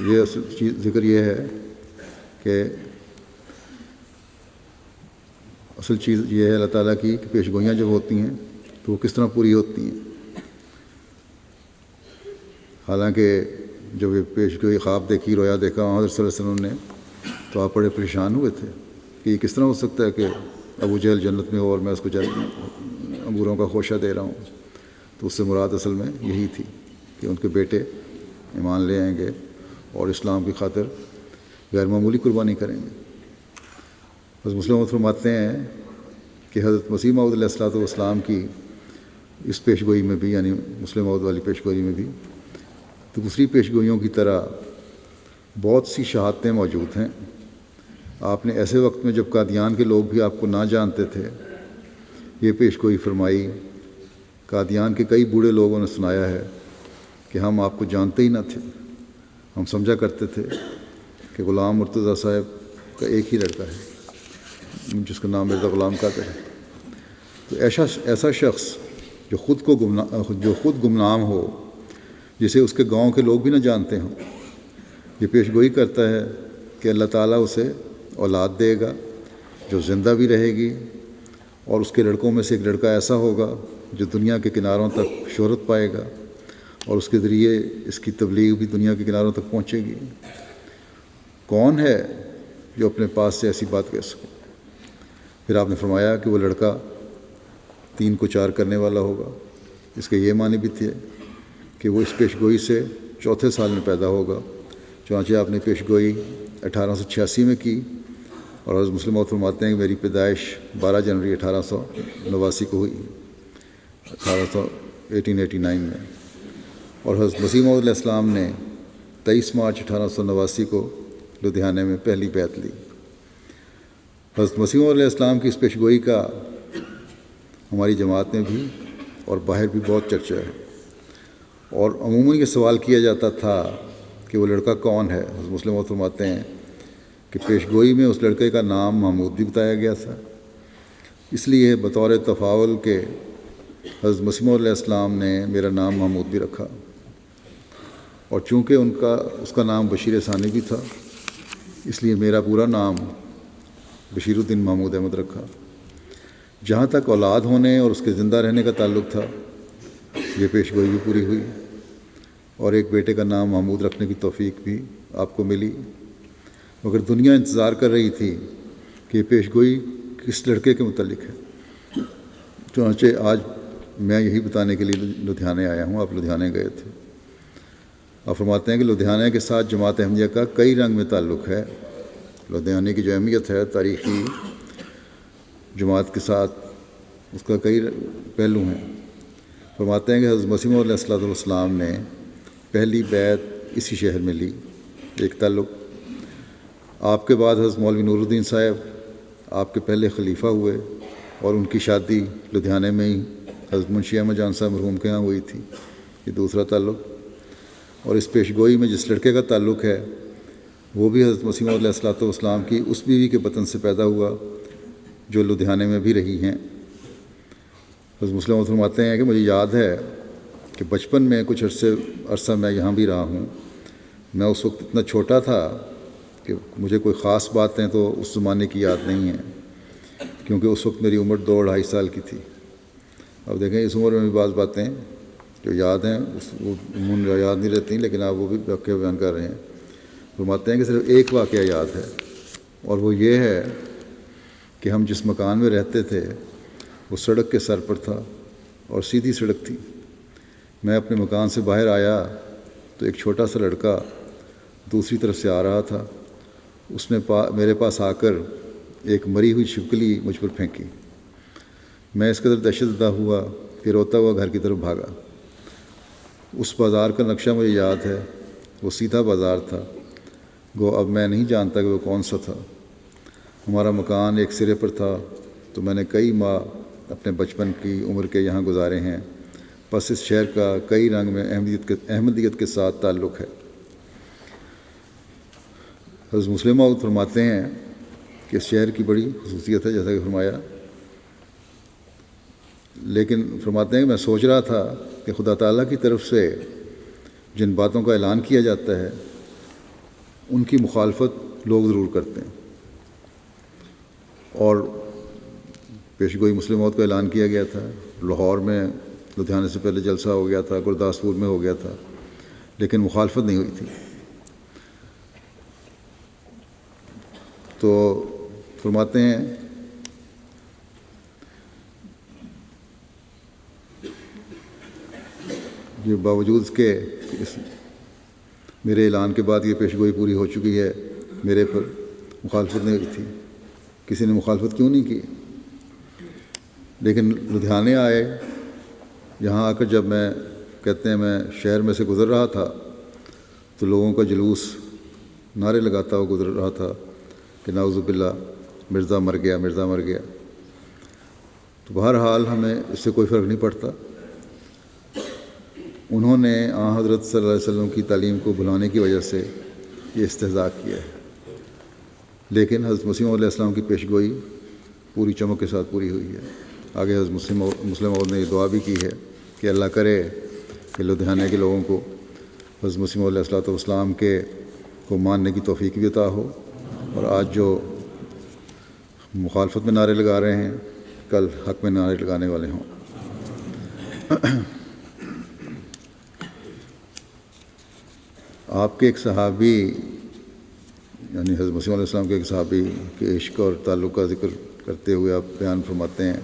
Speaker 1: یہ اصل ذکر یہ ہے کہ اصل چیز یہ ہے اللہ تعالیٰ کی کہ پیش گوئیاں جب ہوتی ہیں تو وہ کس طرح پوری ہوتی ہیں۔ حالانکہ جب یہ پیش گوئی خواب دیکھی، رویا دیکھا حضرت صلی اللہ علیہ وسلم نے، تو آپ بڑے پریشان ہوئے تھے کہ یہ کس طرح ہو سکتا ہے کہ ابو جہل جنت میں ہو اور میں اس کو انگوروں کا خوشہ دے رہا ہوں۔ تو اس سے مراد اصل میں یہی تھی کہ ان کے بیٹے ایمان لے آئیں گے اور اسلام کی خاطر غیر معمولی قربانی کریں گے۔ بس مسلم فرماتے ہیں کہ حضرت مسیح موعود علیہ الصلوۃ والسلام کی اس پیش گوئی میں بھی، یعنی مسلم موعود والی پیش گوئی میں بھی دوسری پیش گوئیوں کی طرح بہت سی شہادتیں موجود ہیں۔ آپ نے ایسے وقت میں جب قادیان کے لوگ بھی آپ کو نہ جانتے تھے یہ پیش گوئی فرمائی۔ قادیان کے کئی بوڑھے لوگوں نے سنایا ہے کہ ہم آپ کو جانتے ہی نہ تھے، ہم سمجھا کرتے تھے کہ غلام مرتضیٰ صاحب کا ایک ہی لڑکا ہے جس کا نام مرزا غلام قادر ہے۔ تو ایسا شخص جو خود گمنام ہو، جسے اس کے گاؤں کے لوگ بھی نہ جانتے ہوں، یہ پیش گوئی کرتا ہے کہ اللہ تعالیٰ اسے اولاد دے گا جو زندہ بھی رہے گی، اور اس کے لڑکوں میں سے ایک لڑکا ایسا ہوگا جو دنیا کے کناروں تک شہرت پائے گا، اور اس کے ذریعے اس کی تبلیغ بھی دنیا کے کناروں تک پہنچے گی۔ کون ہے جو اپنے پاس سے ایسی بات کہہ سکے؟ پھر آپ نے فرمایا کہ وہ لڑکا 3 کو 4 کرنے والا ہوگا۔ اس کے یہ معنی بھی تھے کہ وہ اس پیش گوئی سے 4تھے سال میں پیدا ہوگا، چنانچہ آپ نے پیش گوئی 1886 میں کی، اور حضرت مسلم موعود فرماتے ہیں کہ میری پیدائش 12 جنوری 1889 کو ہوئی، 1889 میں، اور حضرت مسیح موعود علیہ السلام نے 23 مارچ 1889 کو لدھیانے میں پہلی بیعت لی۔ حضرت مسیح موعود علیہ السلام کی اس پیش گوئی کا ہماری جماعت میں بھی اور باہر بھی بہت چرچا ہے، اور عموماً یہ سوال کیا جاتا تھا کہ وہ لڑکا کون ہے۔ حضرت مسلم موعود فرماتے ہیں کہ پیش گوئی میں اس لڑکے کا نام محمود بھی بتایا گیا تھا، اس لیے بطور تفاول کے حضرت مسیح موعود علیہ السلام نے میرا نام محمود بھی رکھا، اور چونکہ اس کا نام بشیر ثانی بھی تھا، اس لیے میرا پورا نام بشیر الدین محمود احمد رکھا۔ جہاں تک اولاد ہونے اور اس کے زندہ رہنے کا تعلق تھا، یہ پیش گوئی بھی پوری ہوئی، اور ایک بیٹے کا نام محمود رکھنے کی توفیق بھی آپ کو ملی، مگر دنیا انتظار کر رہی تھی کہ یہ پیش گوئی کس لڑکے کے متعلق ہے۔ چنانچہ آج میں یہی بتانے کے لیے لدھیانے آیا ہوں۔ آپ لدھیانے گئے تھے۔ آپ فرماتے ہیں کہ لدھیانے کے ساتھ جماعت احمدیہ کا کئی رنگ میں تعلق ہے۔ لدھیانے کی جو اہمیت ہے تاریخی، جماعت کے ساتھ اس کا کئی پہلو ہیں۔ فرماتے ہیں کہ حضرت مسیح موعود علیہ السلام نے پہلی بیعت اسی شہر میں لی۔ ایک تعلق، آپ کے بعد حضرت مولوی نور الدین صاحب آپ کے پہلے خلیفہ ہوئے، اور ان کی شادی لدھیانے میں ہی حضرت منشی احمد جان صاحب مرحوم کے یہاں ہوئی تھی۔ یہ دوسرا تعلق، اور اس پیش گوئی میں جس لڑکے کا تعلق ہے وہ بھی حضرت مسیح موعود علیہ السلام کی اس بیوی کے بطن سے پیدا ہوا جو لدھیانے میں بھی رہی ہیں۔ حضرت مسلم موعود فرماتے ہیں کہ مجھے یاد ہے کہ بچپن میں کچھ عرصہ میں یہاں بھی رہا ہوں۔ میں اس وقت اتنا چھوٹا تھا کہ مجھے کوئی خاص باتیں تو اس زمانے کی یاد نہیں ہیں، کیونکہ اس وقت میری عمر 2-2.5 سال کی تھی۔ اب دیکھیں اس عمر میں بھی بعض باتیں جو یاد ہیں وہ یاد نہیں رہتی، لیکن آپ وہ بھی واقعہ بیان کر رہے ہیں۔ فرماتے ہیں کہ صرف ایک واقعہ یاد ہے، اور وہ یہ ہے کہ ہم جس مکان میں رہتے تھے وہ سڑک کے سر پر تھا اور سیدھی سڑک تھی۔ میں اپنے مکان سے باہر آیا تو ایک چھوٹا سا لڑکا دوسری طرف سے آ رہا تھا۔ اس نے میرے پاس آ کر ایک مری ہوئی چھپکلی مجھ پر پھینکی۔ میں اس قدر دہشت زدہ ہوا کہ روتا ہوا گھر کی طرف بھاگا۔ اس بازار کا نقشہ مجھے یاد ہے، وہ سیدھا بازار تھا، گو اب میں نہیں جانتا کہ وہ کون سا تھا۔ ہمارا مکان ایک سرے پر تھا، تو میں نے کئی ماہ اپنے بچپن کی عمر کے یہاں گزارے ہیں۔ بس اس شہر کا کئی رنگ میں احمدیت کے ساتھ تعلق ہے۔ حضرت مسلم موعود فرماتے ہیں کہ اس شہر کی بڑی خصوصیت ہے، جیسا کہ فرمایا، لیکن فرماتے ہیں کہ میں سوچ رہا تھا کہ خدا تعالیٰ کی طرف سے جن باتوں کا اعلان کیا جاتا ہے ان کی مخالفت لوگ ضرور کرتے ہیں، اور پیش گوئی مسلم موعود کا اعلان کیا گیا تھا۔ لاہور میں لدھیانے سے پہلے جلسہ ہو گیا تھا، گرداسپور میں ہو گیا تھا، لیکن مخالفت نہیں ہوئی تھی۔ تو فرماتے ہیں یہ باوجود اس کے میرے اعلان کے بعد یہ پیش گوئی پوری ہو چکی ہے، میرے پر مخالفت نہیں ہوئی تھی۔ کسی نے مخالفت کیوں نہیں کی؟ لیکن لدھیانے آئے، یہاں آ کر جب میں کہتے ہیں میں شہر میں سے گزر رہا تھا تو لوگوں کا جلوس نعرے لگاتا ہوا گزر رہا تھا کہ نعوذ باللہ مرزا مر گیا، مرزا مر گیا۔ تو بہرحال ہمیں اس سے کوئی فرق نہیں پڑتا۔ انہوں نے حضرت صلی اللہ علیہ وسلم کی تعلیم کو بھلانے کی وجہ سے یہ استہزاء کیا ہے، لیکن حضرت مسیح موعود علیہ السلام کی پیش گوئی پوری چمک کے ساتھ پوری ہوئی ہے۔ آگے حضرت مسلم موعود نے یہ دعا بھی کی ہے کہ اللہ کرے کہ لدھیانے کے لوگوں کو حضرت مسیح موعود علیہ السلام کو ماننے کی توفیق بھی عطا ہو، اور آج جو مخالفت میں نعرے لگا رہے ہیں کل حق میں نعرے لگانے والے ہوں۔ آپ کے ایک صحابی یعنی حضرت مسیح علیہ السلام کے ایک صحابی کے عشق اور تعلق کا ذکر کرتے ہوئے آپ بیان فرماتے ہیں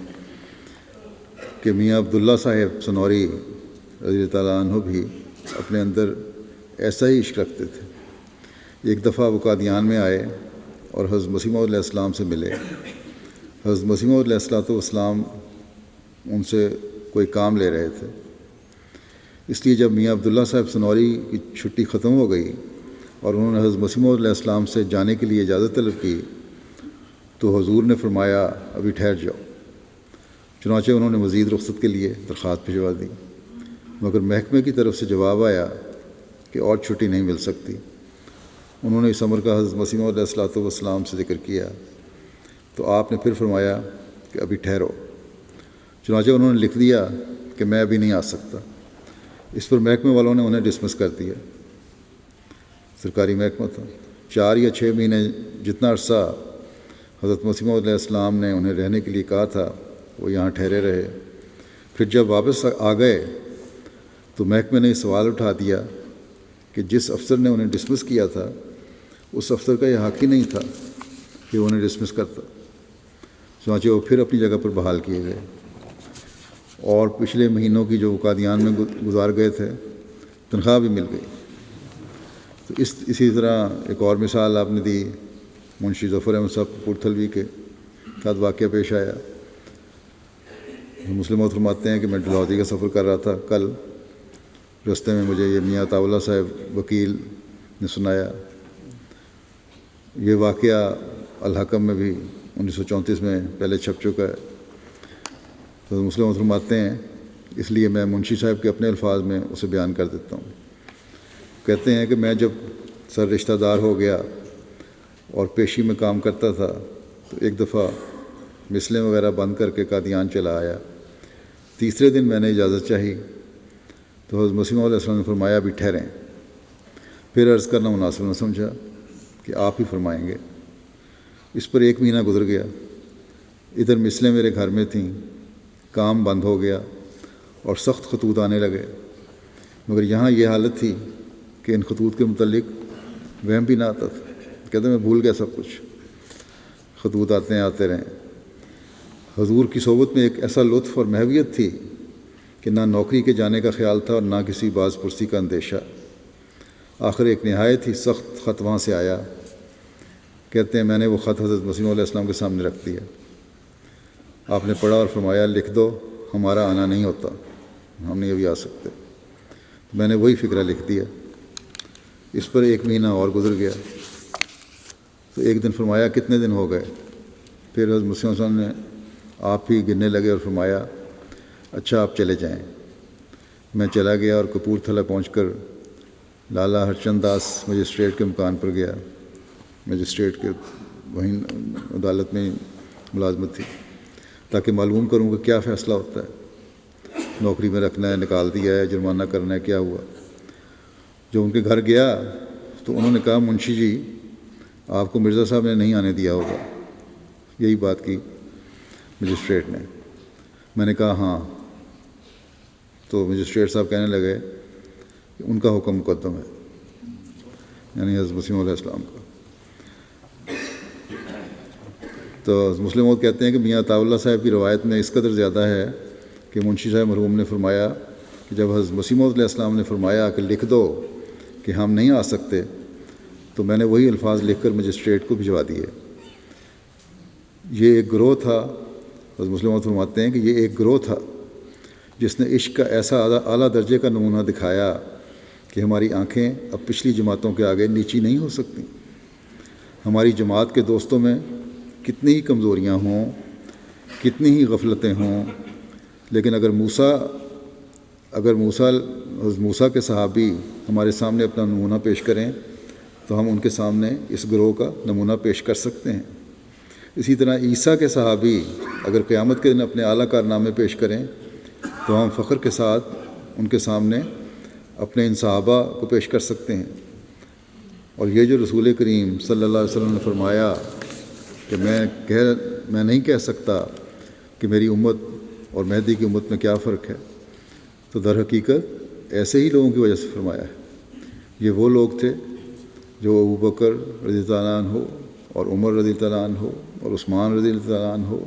Speaker 1: کہ میاں عبداللہ صاحب سنوری رضی اللہ تعالیٰ عنہ بھی اپنے اندر ایسا ہی عشق رکھتے تھے۔ ایک دفعہ وہ قادیان میں آئے اور حضرت مسیح موعود علیہ السلام سے ملے۔ حضرت مسیح موعود علیہ السلام ان سے کوئی کام لے رہے تھے، اس لیے جب میاں عبداللہ صاحب سنوری کی چھٹی ختم ہو گئی اور انہوں نے حضرت مسیح موعود علیہ السلام سے جانے کے لیے اجازت طلب کی تو حضور نے فرمایا ابھی ٹھہر جاؤ۔ چنانچہ انہوں نے مزید رخصت کے لیے درخواست بھجوا دی، مگر محکمے کی طرف سے جواب آیا کہ اور چھٹی نہیں مل سکتی۔ انہوں نے اس امر کا حضرت مسیح موعود علیہ الصلوۃ والسلام سے ذکر کیا تو آپ نے پھر فرمایا کہ ابھی ٹھہرو۔ چنانچہ انہوں نے لکھ دیا کہ میں ابھی نہیں آ سکتا۔ اس پر محکمے والوں نے انہیں ڈسمس کر دیا۔ سرکاری محکمہ تھا۔ 4 یا 6 مہینے جتنا عرصہ حضرت مسیح موعود علیہ السلام نے انہیں رہنے کے لیے کہا تھا وہ یہاں ٹھہرے رہے۔ پھر جب واپس آ گئے تو محکمے نے یہ سوال اٹھا دیا کہ جس افسر نے انہیں ڈسمس کیا تھا اس افسر کا یہ حق ہی نہیں تھا کہ وہ انہیں ڈسمس کرتا۔ چنانچہ وہ پھر اپنی جگہ پر بحال کیے گئے، اور پچھلے مہینوں کی جو وہ قادیان میں گزار گئے تھے تنخواہ بھی مل گئی۔ تو اسی طرح ایک اور مثال آپ نے دی، منشی ظفر احمد صاحب کپورتھلوی کے ساتھ واقعہ پیش آیا۔ مسلم موعود فرماتے ہیں کہ میں ڈلہوزی کا سفر کر رہا تھا کل، رستے میں مجھے یہ میاں عطاء اللہ صاحب وکیل نے سنایا۔ یہ واقعہ الحکم میں بھی 1934 میں پہلے چھپ چکا ہے۔ تو مسلم موعود فرماتے ہیں اس لیے میں منشی صاحب کے اپنے الفاظ میں اسے بیان کر دیتا ہوں۔ کہتے ہیں کہ میں جب سر رشتہ دار ہو گیا اور پیشی میں کام کرتا تھا تو ایک دفعہ مثلیں وغیرہ بند کر کے قادیان چلا آیا۔ تیسرے دن میں نے اجازت چاہی تو حضرت مسیح موعود علیہ السلام نے فرمایا ابھی ٹھہریں۔ پھر عرض کرنا مناسب نہ سمجھا کہ آپ ہی فرمائیں گے۔ اس پر 1 مہینہ گزر گیا۔ ادھر مثلیں میرے گھر میں تھیں، کام بند ہو گیا اور سخت خطوط آنے لگے، مگر یہاں یہ حالت تھی کہ ان خطوط کے متعلق وہم بھی نہ آتا تھا۔ کہتے میں بھول گیا سب کچھ، خطوط آتے رہیں۔ حضور کی صحبت میں ایک ایسا لطف اور محویت تھی کہ نہ نوکری کے جانے کا خیال تھا اور نہ کسی باز پرسی کا اندیشہ۔ آخر ایک نہایت ہی سخت خط وہاں سے آیا۔ کہتے ہیں میں نے وہ خط حضرت مسیح علیہ السلام کے سامنے رکھ دیا۔ آپ نے پڑھا اور فرمایا لکھ دو، ہمارا آنا نہیں ہوتا، ہم نہیں ابھی آ سکتے۔ میں نے وہی فکرہ لکھ دیا۔ اس پر 1 مہینہ اور گزر گیا۔ تو ایک دن فرمایا کتنے دن ہو گئے؟ پھر حضرت مسیح علیہ السلام نے آپ ہی گننے لگے اور فرمایا اچھا آپ چلے جائیں۔ میں چلا گیا اور کپورتھلا پہنچ کر لالا ہرچند داس مجسٹریٹ کے مکان پر گیا۔ مجسٹریٹ کے وہیں عدالت میں ملازمت تھی، تاکہ معلوم کروں کہ کیا فیصلہ ہوتا ہے، نوکری میں رکھنا ہے، نکال دیا ہے، جرمانہ کرنا ہے، کیا ہوا۔ جب ان کے گھر گیا تو انہوں نے کہا منشی جی آپ کو مرزا صاحب نے نہیں آنے دیا ہوگا۔ یہی بات کی مجسٹریٹ نے۔ میں نے کہا ہاں۔ تو مجسٹریٹ صاحب کہنے لگے کہ ان کا حکم مقدم ہے، یعنی حضرت مسیح علیہ السلام کا۔ تو مسلم موعود کہتے ہیں کہ میاں عطاء اللہ صاحب کی روایت میں اس قدر زیادہ ہے کہ منشی صاحب مرحوم نے فرمایا کہ جب حضرت مسیح موعود علیہ السلام نے فرمایا کہ لکھ دو کہ ہم نہیں آ سکتے، تو میں نے وہی الفاظ لکھ کر مجسٹریٹ کو بھجوا دیے۔ یہ ایک گروہ تھا، حضرت مسلم موعود فرماتے ہیں کہ یہ ایک گروہ تھا جس نے عشق کا ایسا اعلیٰ درجے کا نمونہ دکھایا کہ ہماری آنکھیں اب پچھلی جماعتوں کے آگے نیچی نہیں ہو سکتی۔ ہماری جماعت کے دوستوں میں کتنی ہی کمزوریاں ہوں، کتنی ہی غفلتیں ہوں، لیکن اگر موسیٰ کے صحابی ہمارے سامنے اپنا نمونہ پیش کریں تو ہم ان کے سامنے اس گروہ کا نمونہ پیش کر سکتے ہیں۔ اسی طرح عیسیٰ کے صحابی اگر قیامت کے دن اپنے اعلیٰ کارنامے پیش کریں تو ہم فخر کے ساتھ ان کے سامنے اپنے ان صحابہ کو پیش کر سکتے ہیں۔ اور یہ جو رسول کریم صلی اللہ علیہ وسلم نے فرمایا کہ میں نہیں کہہ سکتا کہ میری امت اور مہدی کی امت میں کیا فرق ہے، تو در حقیقت ایسے ہی لوگوں کی وجہ سے فرمایا ہے۔ یہ وہ لوگ تھے جو ابوبکر رضی اللہ عنہ ہو اور عمر رضی اللہ عنہ ہو اور عثمان رضی اللہ عنہ ہو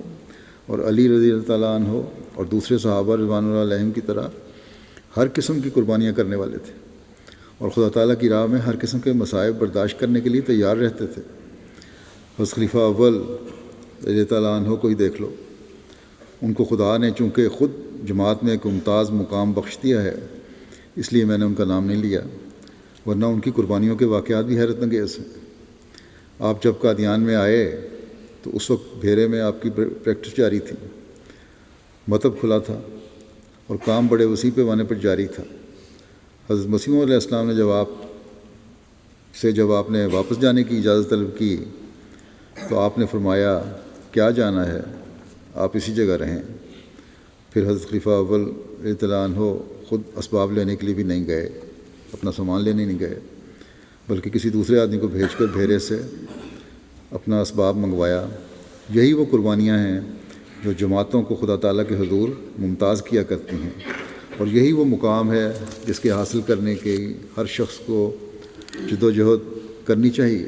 Speaker 1: اور علی رضی اللہ عنہ ہو اور دوسرے صحابہ رضوان اللہ علیہم کی طرح ہر قسم کی قربانیاں کرنے والے تھے، اور خدا تعالیٰ کی راہ میں ہر قسم کے مصائب برداشت کرنے کے لیے تیار رہتے تھے۔ حضرت خلیفہ اول رضی اللہ عنہ کو ہی دیکھ لو، ان کو خدا نے چونکہ خود جماعت میں ایک ممتاز مقام بخش دیا ہے، اس لیے میں نے ان کا نام نہیں لیا، ورنہ ان کی قربانیوں کے واقعات بھی حیرت انگیز ہیں۔ آپ جب قادیان میں آئے تو اس وقت بھیرے میں آپ کی پریکٹس جاری تھی، مطب کھلا تھا اور کام بڑے وسیع پیمانے پر جاری تھا۔ حضرت مسیح موعود علیہ السلام نے جب آپ نے واپس جانے کی اجازت طلب کی تو آپ نے فرمایا کیا جانا ہے، آپ اسی جگہ رہیں۔ پھر حضرت خلیفہ اول رضی اللہ عنہ خود اسباب لینے کے لیے بھی نہیں گئے، اپنا سامان لینے نہیں گئے، بلکہ کسی دوسرے آدمی کو بھیج کر بھیرے سے اپنا اسباب منگوایا۔ یہی وہ قربانیاں ہیں جو جماعتوں کو خدا تعالیٰ کے حضور ممتاز کیا کرتی ہیں، اور یہی وہ مقام ہے جس کے حاصل کرنے کی ہر شخص کو جد و جہد کرنی چاہیے۔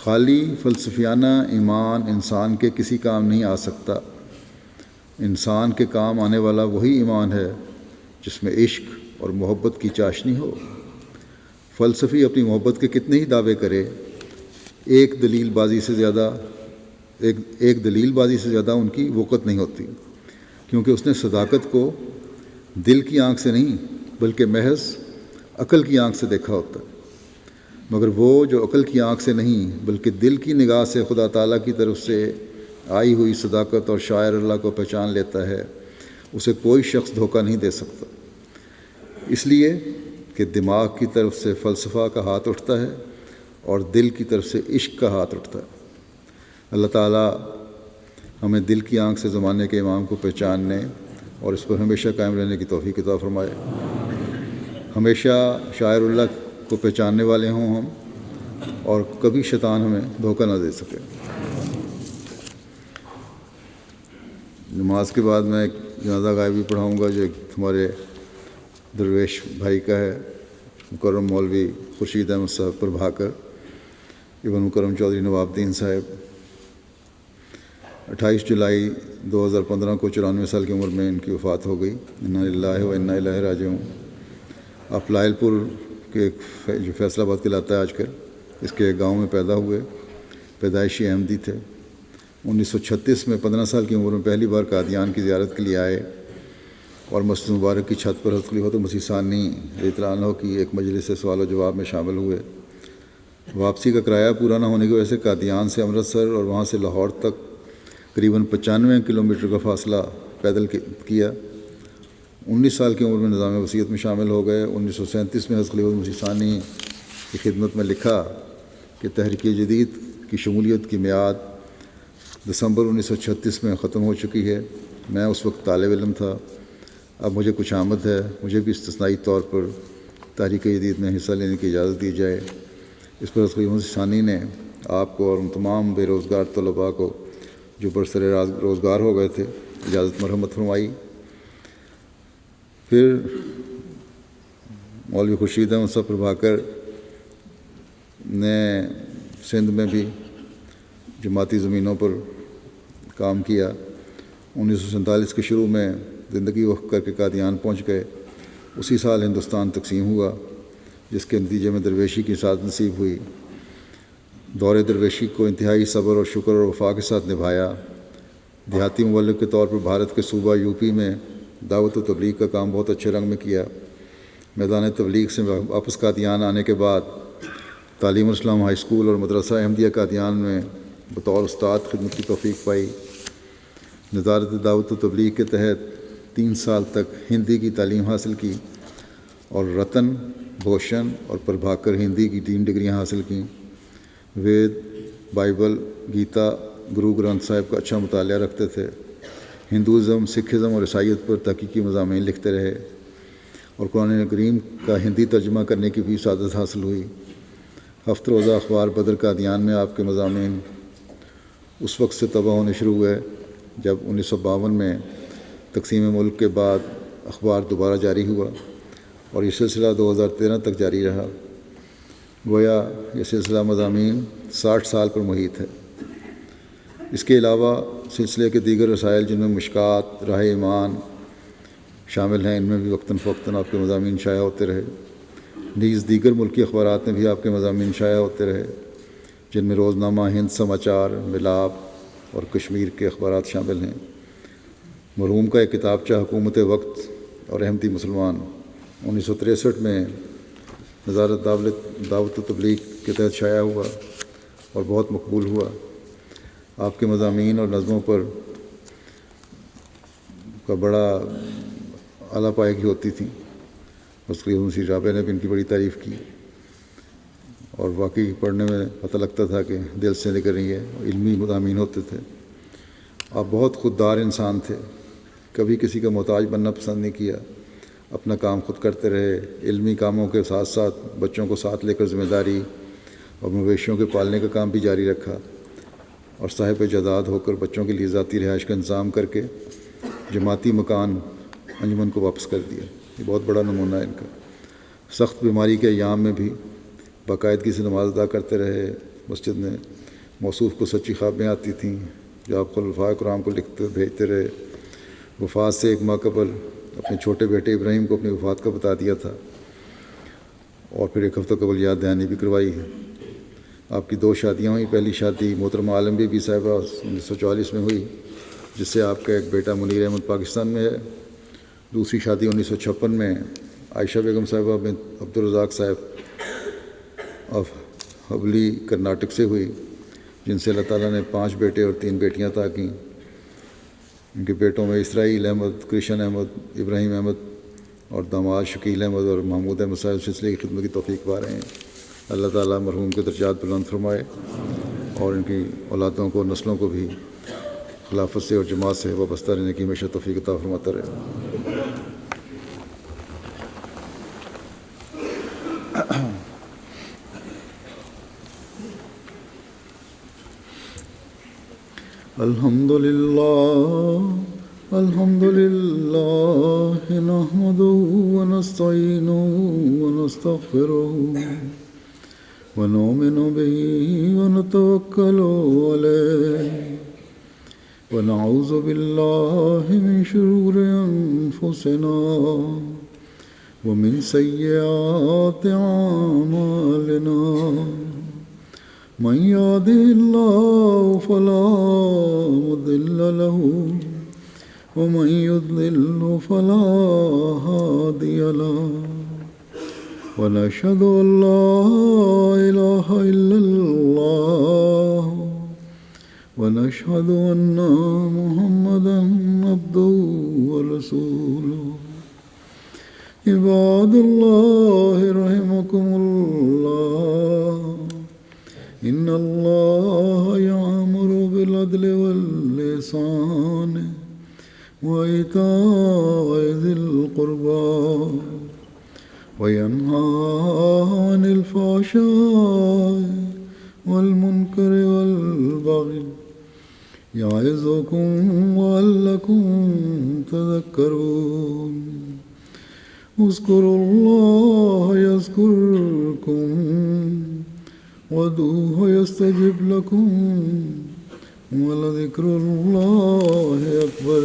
Speaker 1: خالی فلسفیانہ ایمان انسان کے کسی کام نہیں آ سکتا۔ انسان کے کام آنے والا وہی ایمان ہے جس میں عشق اور محبت کی چاشنی ہو۔ فلسفی اپنی محبت کے کتنے ہی دعوے کرے، ایک دلیل بازی سے زیادہ ان کی وقت نہیں ہوتی، کیونکہ اس نے صداقت کو دل کی آنکھ سے نہیں بلکہ محض عقل کی آنکھ سے دیکھا ہوتا ہے۔ مگر وہ جو عقل کی آنکھ سے نہیں بلکہ دل کی نگاہ سے خدا تعالیٰ کی طرف سے آئی ہوئی صداقت اور شاعر اللہ کو پہچان لیتا ہے، اسے کوئی شخص دھوکہ نہیں دے سکتا، اس لیے کہ دماغ کی طرف سے فلسفہ کا ہاتھ اٹھتا ہے اور دل کی طرف سے عشق کا ہاتھ اٹھتا ہے۔ اللہ تعالیٰ ہمیں دل کی آنکھ سے زمانے کے امام کو پہچاننے اور اس پر ہمیشہ قائم رہنے کی توفیق عطا فرمائے۔ ہمیشہ شاعر اللہ کو پہچاننے والے ہوں ہم، اور کبھی شیطان ہمیں دھوکہ نہ دے سکے۔ نماز کے بعد میں ایک جنازہ غائبی پڑھاؤں گا جو ہمارے درویش بھائی کا ہے، مکرم مولوی خورشید احمد صاحب پربھاکر ابن مکرم چودھری نواب الدین صاحب۔ 28 جولائی 2015 کو 94 سال کی عمر میں ان کی وفات ہو گئی۔ انا للہ و انا الیہ راجعون۔ آپ لائل پور کے جو فیصل آباد کہلاتا ہے آج کل، اس کے گاؤں میں پیدا ہوئے، پیدائشی احمدی تھے۔ 1936 میں 15 سال کی عمر میں پہلی بار قادیان کی زیارت کے لیے آئے اور مسجد مبارک کی چھت پر حضرت خلیفۃ المسیح ثانی رضی اللہ عنہ کی ایک مجلس سے سوال و جواب میں شامل ہوئے۔ واپسی کا کرایہ پورا نہ ہونے کی وجہ سے قادیان سے امرتسر اور وہاں سے لاہور تک قریباً 95 کلومیٹر کا فاصلہ پیدل کیا۔ 19 سال کی عمر میں نظام وصیت میں شامل ہو گئے۔ 1937 میں حضرت خلیفۃ المسیح ثانی کی خدمت میں لکھا کہ تحریک جدید کی شمولیت کی میعاد دسمبر 1936 میں ختم ہو چکی ہے۔ میں اس وقت طالب علم تھا، اب مجھے کچھ آمد ہے، مجھے بھی استثنائی طور پر تحریک جدید میں حصہ لینے کی اجازت دی جائے۔ اس پر حضرت خلیفۃ المسیح ثانی نے آپ کو اور تمام بے روزگار طلباء کو جو برسر روزگار ہو گئے تھے اجازت مرحمت فرمائی۔ پھر مولوی خورشید احمد صاحب پربھاکر نے سندھ میں بھی جماعتی زمینوں پر کام کیا۔ 1947 کے شروع میں زندگی وقف کر کے قادیان پہنچ گئے۔ اسی سال ہندوستان تقسیم ہوا، جس کے نتیجے میں درویشی کی سعادت نصیب ہوئی۔ دور درویشی کو انتہائی صبر اور شکر اور وفا کے ساتھ نبھایا۔ دیہاتی مبلغ کے طور پر بھارت کے صوبہ یوپی میں دعوت و تبلیغ کا کام بہت اچھے رنگ میں کیا۔ میدان تبلیغ سے واپس قادیان آنے کے بعد تعلیم الاسلام ہائی اسکول اور مدرسہ احمدیہ قادیان میں بطور استاد خدمت کی توفیق پائی۔ نظارت دعوت و تبلیغ کے تحت 3 سال تک ہندی کی تعلیم حاصل کی اور رتن، بھوشن اور پربھاکر ہندی کی 3 ڈگریاں حاصل کیں۔ وید، بائبل، گیتا، گرو گرنتھ صاحب کا اچھا مطالعہ رکھتے تھے۔ ہندوازم، سکھزم اور عیسائیت پر تحقیقی مضامین لکھتے رہے اور قرآن کریم کا ہندی ترجمہ کرنے کی بھی سعادت حاصل ہوئی۔ ہفت روزہ اخبار بدر قادیان میں آپ کے مضامین اس وقت سے طبع ہونے شروع ہوئے جب 1952 میں تقسیم ملک کے بعد اخبار دوبارہ جاری ہوا اور یہ سلسلہ 2013 تک جاری رہا۔ گویا یہ سلسلہ مضامین 60 سال پر محیط ہے۔ اس کے علاوہ سلسلے کے دیگر رسائل جن میں مشکات، راہ ایمان شامل ہیں، ان میں بھی وقتاً فوقتاً آپ کے مضامین شائع ہوتے رہے۔ نیز دیگر ملکی اخبارات میں بھی آپ کے مضامین شائع ہوتے رہے، جن میں روزنامہ ہند سماچار، ملاب اور کشمیر کے اخبارات شامل ہیں۔ مرحوم کا ایک کتابچہ حکومت وقت اور احمدی مسلمان 1963 میں نظارت دعوت و تبلیغ کے تحت شائع ہوا اور بہت مقبول ہوا۔ آپ کے مضامین اور نظموں پر کا بڑا اعلیٰ پائے کی ہوتی تھیں. مسلم مسیح رابع نے بھی ان کی بڑی تعریف کی اور واقعی پڑھنے میں پتہ لگتا تھا کہ دل سے نکل رہی ہے. علمی مضامین ہوتے تھے. آپ بہت خوددار انسان تھے. کبھی کسی کا محتاج بننا پسند نہیں کیا. اپنا کام خود کرتے رہے. علمی کاموں کے ساتھ ساتھ بچوں کو ساتھ لے کر ذمہ داری اور مویشیوں کے پالنے کا کام بھی جاری رکھا اور صاحب جائیداد ہو کر بچوں کے لیے ذاتی رہائش کا انتظام کر کے جماعتی مکان انجمن کو واپس کر دیا. یہ بہت بڑا نمونہ ہے ان کا. سخت بیماری کے ایام میں بھی باقاعدگی سے نماز ادا کرتے رہے. مسجد میں موصوف کو سچی خوابیں آتی تھیں جو آپ خلفائے کرام کو لکھتے بھیجتے رہے. وفات سے ایک ماہ قبل اپنے چھوٹے بیٹے ابراہیم کو اپنی وفات کا بتا دیا تھا اور پھر ایک ہفتہ قبل یاد دہانی بھی کروائی ہے. آپ کی 2 شادیاں ہوئیں. پہلی شادی محترمہ عالم بی بی صاحبہ 1944 میں ہوئی جس سے آپ کا ایک بیٹا منیر احمد پاکستان میں ہے. دوسری شادی 1956 میں عائشہ بیگم صاحبہ بن عبدالرزاق صاحب آف حبلی کرناٹک سے ہوئی جن سے اللہ تعالیٰ نے 5 بیٹے اور 3 بیٹیاں عطا کیں. ان کے بیٹوں میں اسرائیل احمد، کرشن احمد، ابراہیم احمد اور داماد شکیل احمد اور محمود احمد صاحب سلسلے کی خدمت کی توفیق پا رہے ہیں. اللہ تعالیٰ مرحوم کے درجات بلند فرمائے اور ان کی اولادوں کو نسلوں کو بھی خلافت سے اور جماعت سے وابستہ رہنے کی ہمیشہ توفیق عطا فرماتا رہے. الحمد لله نحمده ونستعينه ونستغفره ونؤمن به ونتوكل عليه ونعوذ بالله من شرور أنفسنا ومن سيئات أعمالنا. من يهده الله فلا مضل له ومن يضلل فلا هادي له ونشهد أن لا إله إلا الله ونشهد أن محمدا عبده ورسوله. عباد الله رحمكم الله إن الله يأمر بالعدل والإحسان وإيتاء ذي القربى وينهى عن الفحشاء والمنكر والبغي يعظكم لعلكم تذكرون. اذكروا الله يذكركم وادعوه يستجب لكم ولذكر الله أكبر.